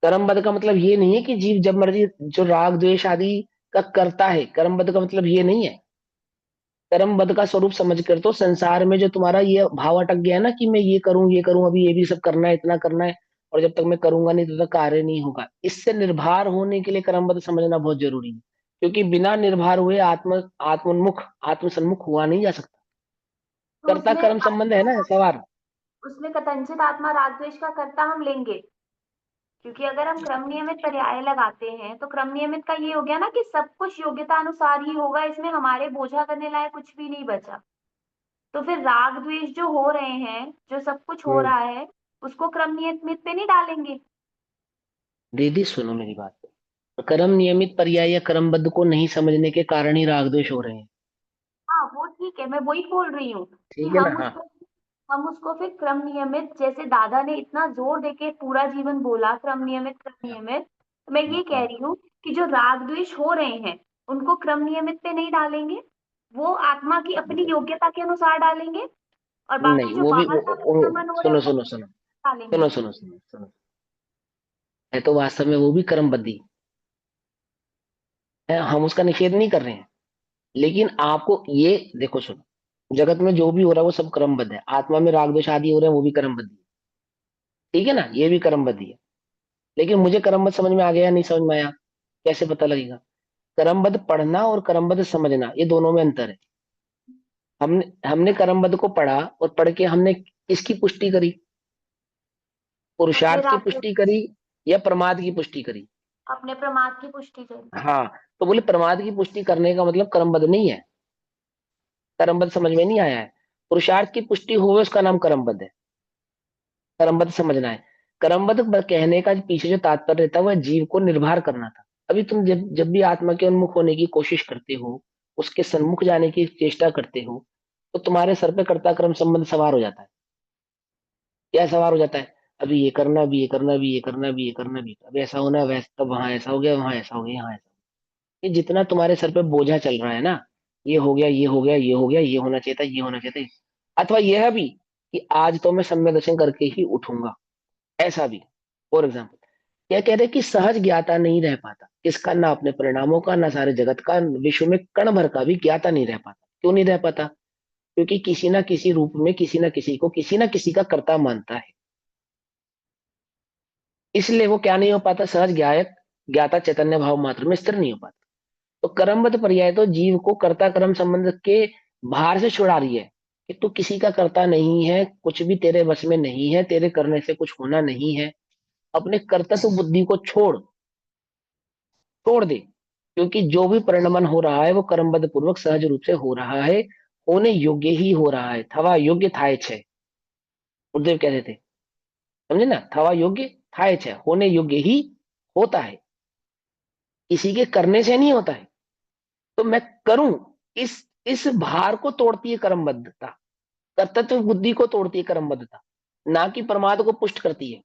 कर्मबद्ध का मतलब ये नहीं है कि जीव जब मर्जी जो राग द्वेष आदि का करता है, कर्मबद्ध का मतलब ये नहीं है। कर्मबद्ध का स्वरूप समझ कर तो संसार में जो तुम्हारा ये भाव अटक गया है ना कि मैं ये करूं, अभी ये भी सब करना है, इतना करना है, और जब तक मैं करूंगा नहीं तब तक कार्य नहीं होगा, इससे निर्भर होने के लिए कर्मबद्ध समझना बहुत जरूरी है। क्योंकि बिना निर्भर हुए आत्मोन्मुख आत्मसन्मुख हुआ नहीं जा सकता। तो कर्ता कर्म संबंध है ना सवार। उसमें कथनचित आत्मा राग द्वेष का कर्ता हम लेंगे, क्योंकि अगर हम क्रम नियमित पर्याय लगाते हैं तो क्रम नियमित का ये हो गया ना कि सब कुछ योग्यता अनुसार ही होगा, इसमें हमारे बोझा करने लायक कुछ भी नहीं बचा। तो फिर राग द्वेष जो हो रहे हैं, जो सब कुछ हो हम्म, रहा है, उसको क्रम नियमित पे नहीं डालेंगे। दीदी सुनो मेरी बात। कर्म नियमित पर्याय या कर्मबद्ध को नहीं समझने के कारण ही राग द्वेष हो रहे हैं। हाँ वो ठीक है, मैं वही बोल रही हूँ कि ठीक है ना? हाँ हम उसको फिर क्रम नियमित, जैसे दादा ने इतना जोर देके पूरा जीवन बोला क्रम नियमित, तो मैं ये कह हाँ। रही हूँ कि जो राग द्वेष हो रहे हैं उनको क्रम नियमित पे नहीं डालेंगे, वो आत्मा की अपनी योग्यता के अनुसार डालेंगे, और बाकी नहीं, जो वो भी बाहर का मन हो रहा है सुनो वो सुनो सुनो डालेंगे। सुनो, है तो वास्तव में वो भी कर्मबद्धी है, हम उसका निषेध नहीं कर रहे हैं। लेकिन आपको ये देखो, सुनो, जगत में जो भी हो रहा है वो सब कर्मबद्ध है। आत्मा में राग द्वेष आदि हो रहे हैं वो भी कर्मबद्ध है, ठीक है ना, ये भी कर्मबद्ध है। लेकिन मुझे कर्मबद्ध समझ में आ गया नहीं समझ में आया, कैसे पता लगेगा? कर्मबद्ध पढ़ना और कर्मबद्ध समझना ये दोनों में अंतर है। हमने हमने कर्मबद्ध को पढ़ा और पढ़ के हमने किसकी पुष्टि करी? अपने पुरुषार्थ की राग पुष्टि करी या प्रमाद की पुष्टि करी? अपने प्रमाद की पुष्टि करें। हाँ, तो बोले प्रमाद की पुष्टि करने का मतलब कर्मबद्ध नहीं है, कर्मबद्ध समझ में नहीं आया है। पुरुषार्थ की पुष्टि हुए उसका नाम कर्मबद्ध है, कर्मबद्ध समझना है। कर्मबद्ध कहने का पीछे जो तात्पर्य रहता है वह जीव को निर्भर करना था। अभी तुम जब जब भी आत्मा के उन्मुख होने की कोशिश करते हो, उसके सन्मुख जाने की चेष्टा करते हो, तो तुम्हारे सर पे कर्ता कर्म संबंध सवार हो जाता है। क्या सवार हो जाता है? अभी ये करना, अभी ये करना, अभी ये करना, अभी ये करना, अभी अभी ऐसा होना, वैसा, तब वहां ऐसा हो गया, वहां ऐसा हो गया, यहाँ ऐसा। ये जितना तुम्हारे सर पे बोझा चल रहा है ना, ये हो गया, ये हो गया, ये हो गया, ये होना चाहिए था, ये होना चाहिए था, अथवा यह भी कि आज तो मैं सम्यक दर्शन करके ही उठूंगा, ऐसा भी। फॉर एग्जाम्पल, क्या कह रहे कि सहज ज्ञाता नहीं रह पाता, किसका? ना अपने परिणामों का, ना सारे जगत का, विश्व में कण भर का भी ज्ञाता नहीं रह पाता। क्यों नहीं रह पाता? क्योंकि किसी ना किसी रूप में किसी ना किसी को किसी ना किसी का कर्ता मानता है, इसलिए वो क्या नहीं हो पाता? सहज ज्ञायक ज्ञाता चैतन्य भाव मात्र में स्थिर नहीं हो पाता। तो कर्मबद्ध पर्याय तो जीव को कर्ता कर्म संबंध के भार से छुड़ा रही है कि तू किसी का कर्ता नहीं है, कुछ भी तेरे वश में नहीं है, तेरे करने से कुछ होना नहीं है। अपने कर्तव्य बुद्धि को छोड़ छोड़ दे, क्योंकि जो भी परिणमन हो रहा है वो कर्मबद्ध पूर्वक सहज रूप से हो रहा है, होने योग्य ही हो रहा है। थवा योग्य थाय छे, गुरुदेव कहते थे, समझे ना? थवा योग्य थाय छे, होने योग्य ही होता है, किसी के करने से नहीं होता है। तो मैं करूं, इस भार को तोड़ती है कर्मबद्धता, कर्तव्य बुद्धि को तोड़ती है कर्मबद्धता, ना कि प्रमाद को पुष्ट करती है।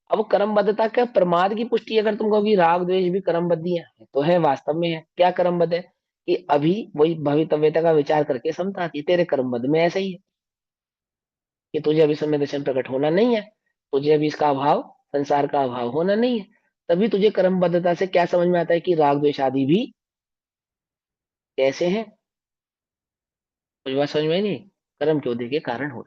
अब कर्मबद्धता क्या प्रमाद की पुष्टि? अगर तुम कहोगी राग द्वेष भी कर्मबद्धियां है, तो है, वास्तव में है। क्या कर्मबद्ध है? कि अभी वही भवितव्यता का विचार करके समता आती है। तेरे कर्मबद्ध में ऐसा ही है कि तुझे अभी समय दर्शन प्रकट होना नहीं है, तुझे अभी इसका अभाव, संसार का अभाव होना नहीं है। तभी तुझे कर्मबद्धता से क्या समझ में आता है कि राग द्वेष आदि भी कैसे हैं। कुछ बात समझ में आई नहीं? कर्म क्यों देखे कारण हो,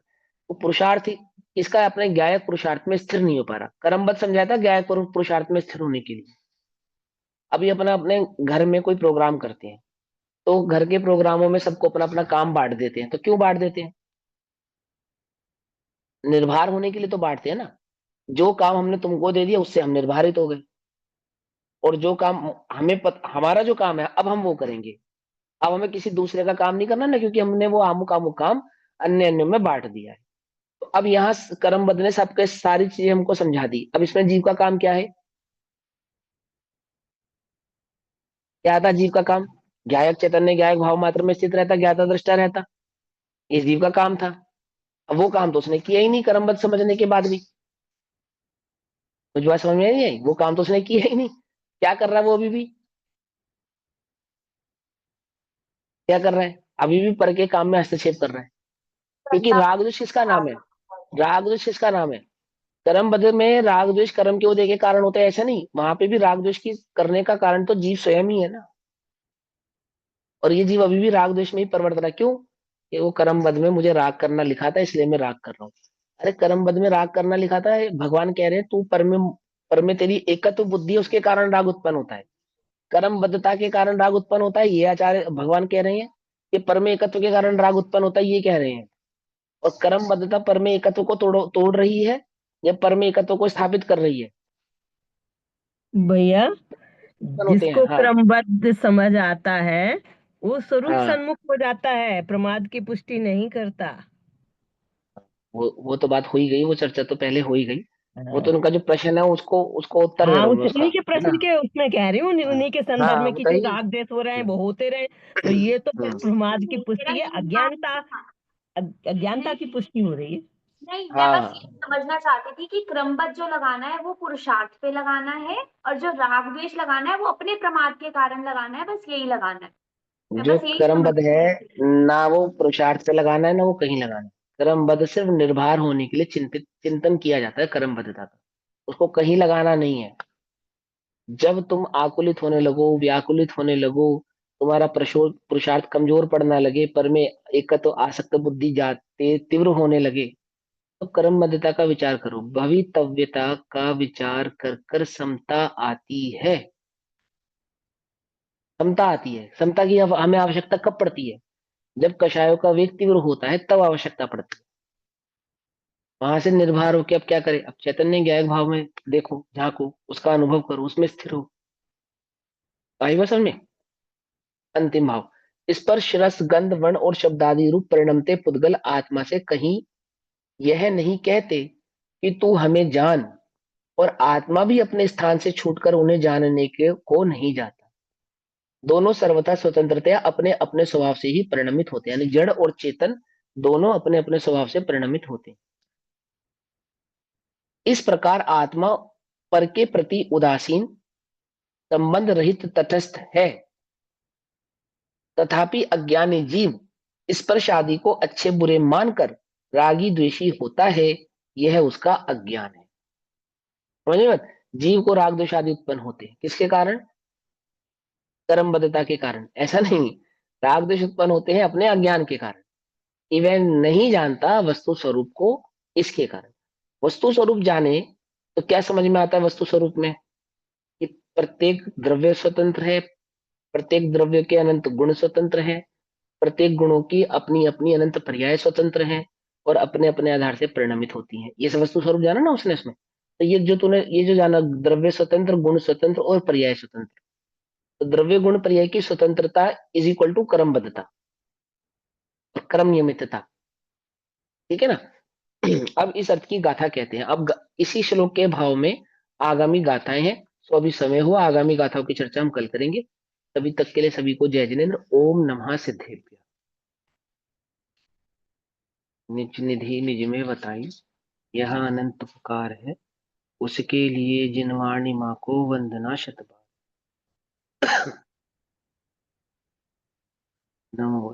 वो पुरुषार्थ इसका अपने ज्ञायक पुरुषार्थ में स्थिर नहीं हो पा रहा। कर्मबद्ध समझाया था ज्ञायक पुरुषार्थ में स्थिर होने के लिए। अभी अपने घर में कोई प्रोग्राम करते हैं, तो घर के प्रोग्रामों में सबको अपना अपना काम बांट देते हैं। तो क्यों बांट देते हैं? निर्भर होने के लिए तो बांटते हैं ना। जो काम हमने तुमको दे दिया उससे हम निर्धारित हो गए, और जो काम हमारा जो काम है अब हम वो करेंगे। अब हमें किसी दूसरे का काम नहीं करना ना, क्योंकि हमने वो आमू कामू काम अन्य अन्य में बांट दिया है। तो अब यहाँ कर्मबद्ध ने सबके सारी चीजें हमको समझा दी। अब इसमें जीव का काम क्या है? क्या था जीव का काम? ज्ञायक चैतन्य ज्ञायक भाव मात्र में स्थित रहता, ज्ञाता दृष्टा रहता, ये जीव का काम था। अब वो काम तो उसने किया ही नहीं कर्मबद्ध समझने के बाद भी। मुझे बात समझ में नहीं आई? वो काम तो उसने किया ही नहीं। क्या कर रहा है वो अभी भी? क्या कर रहा है? अभी भी पर के काम में हस्तक्षेप कर रहा है, क्योंकि राग द्वेष किसका नाम है? राग द्वेष किसका नाम है? कर्म बद्ध में राग द्वेष कर्म के उदय के कारण होते हैं, ऐसा नहीं। वहां पे भी राग द्वेष की करने का कारण तो जीव स्वयं ही है ना। और ये जीव अभी भी राग द्वेष में ही परवर्त रहा है। क्यों? कि वो कर्म बद्ध में मुझे राग करना लिखा था, इसलिए मैं राग कर रहा हूँ। अरे कर्म बद्ध में राग करना लिखा था, भगवान कह रहे हैं तू पर में तेरी एकत्व बुद्धि है, उसके कारण राग उत्पन्न होता है। कर्म बद्धता के कारण राग उत्पन्न होता है, ये आचार्य भगवान कह रहे हैं। कि पर में एकत्व के कारण राग उत्पन्न होता है, ये कह रहे हैं। और कर्म बद्धता पर में एकत्व को तोड़ रही है, या पर में एकत्व को स्थापित कर रही है? भैया, उत्पन्न होते हैं, जिसको हाँ। क्रमबद्ध समझ आता है वो स्वरूप हाँ, सन्मुख हो जाता है, प्रमाद की पुष्टि नहीं करता। वो तो बात हो ही गई, वो चर्चा तो पहले हो ही गई। वो तो हाँ। उनका जो प्रश्न है उसको उसको उत्तर दे हाँ, रहा हूँ मैं उसका, उन्हीं के है ना? प्रश्न के उसमें कह रही हूँ, हाँ, उन्हीं के संदर्भ हाँ, में कि जो बताइए। राग द्वेष हो रहे हैं हम्म, वो होते रहे, तो ये तो फिर हम्म, प्रमाद की मेरा पुष्टि है, यही अज्ञानता, मानना था। अज्ञानता की पुष्टि हो रही है। नहीं, मैं बस ये हाँ, समझना चाहती थी कि क्रमबद्ध जो लगाना है वो पुरुषार्थ पे लगाना है, और जो राग द्वेष लगाना है वो अपने प्रमाद के कारण लगाना है, बस यही लगाना है। मैं जो बस यही कर्मबद्ध समझना है, चाहती थी। ना वो पुरुषार्थ पे लगाना है ना वो कहीं लगाना है। कर्मबद्ध सिर्फ निर्भर होने के लिए चिंतन किया जाता है कर्मबद्धता का, उसको कहीं लगाना नहीं है। जब तुम आकुलित होने लगो, व्याकुलित होने लगो, तुम्हारा पुरुषार्थ कमजोर पड़ना लगे, पर में एकत्व आसक्त बुद्धि जाते तीव्र होने लगे, तो कर्मबद्धता का विचार करो। भवितव्यता का विचार कर कर समता आती है। समता आती है। समता की हमें आवश्यकता कब पड़ती है? जब कषायों का वेग तीव्र होता है तब आवश्यकता पड़ती है। वहां से निर्भर होकर अब क्या करें? अब चैतन्य ज्ञायक भाव में देखो, झांको, उसका अनुभव करो, उसमें स्थिर हो। आई बात समझ में? अंतिम भाव, स्पर्श रस गंध वर्ण और शब्दादि रूप परिणमते पुद्गल आत्मा से कहीं यह नहीं कहते कि तू हमें जान, और आत्मा भी अपने स्थान से छूटकर उन्हें जानने के को नहीं जाता। दोनों सर्वथा स्वतंत्रतया अपने अपने स्वभाव से ही परिणमित होते हैं, यानी जड़ और चेतन दोनों अपने अपने स्वभाव से परिणमित होते हैं। इस प्रकार आत्मा पर के प्रति उदासीन, संबंध रहित, तटस्थ है। तथापि अज्ञानी जीव स्पर्श आदि को अच्छे बुरे मानकर रागी द्वेषी होता है, यह उसका अज्ञान है। समझ में बात? जीव को राग द्वेष आदि उत्पन्न होते हैं किसके कारण? कर्मबद्धता के कारण। ऐसा नहीं, राग द्वेष उत्पन्न होते हैं अपने अज्ञान के कारण, कि वह नहीं जानता वस्तु स्वरूप को, इसके कारण। वस्तु स्वरूप जाने तो क्या समझ में आता है वस्तु स्वरूप में? कि प्रत्येक द्रव्य स्वतंत्र है, प्रत्येक द्रव्य के अनंत गुण स्वतंत्र है, प्रत्येक गुणों की अपनी अपनी अनंत पर्याय स्वतंत्र है और अपने अपने आधार से परिणमित होती हैं। ये सब वस्तु स्वरूप जाना ना उसने इसमें। तो ये जो जाना द्रव्य स्वतंत्र, गुण स्वतंत्र और पर्याय स्वतंत्र, तो द्रव्य गुण पर्याय की स्वतंत्रता इज इक्वल टू कर्मबद्धता और कर्म नियमितता। ठीक है ना? अब इस अर्थ की गाथा कहते हैं। अब इसी श्लोक के भाव में आगामी गाथाएं हैं। तो अभी समय हुआ, आगामी गाथाओं की चर्चा हम कल करेंगे। तभी तक के लिए सभी को जय जिनेन्द्र। ओम नमः सिद्धेभ्य। निज निधि निज में बताई, यह अनंत उपकार है, उसके लिए जिनवाणी माँ को वंदना शतबार। नमो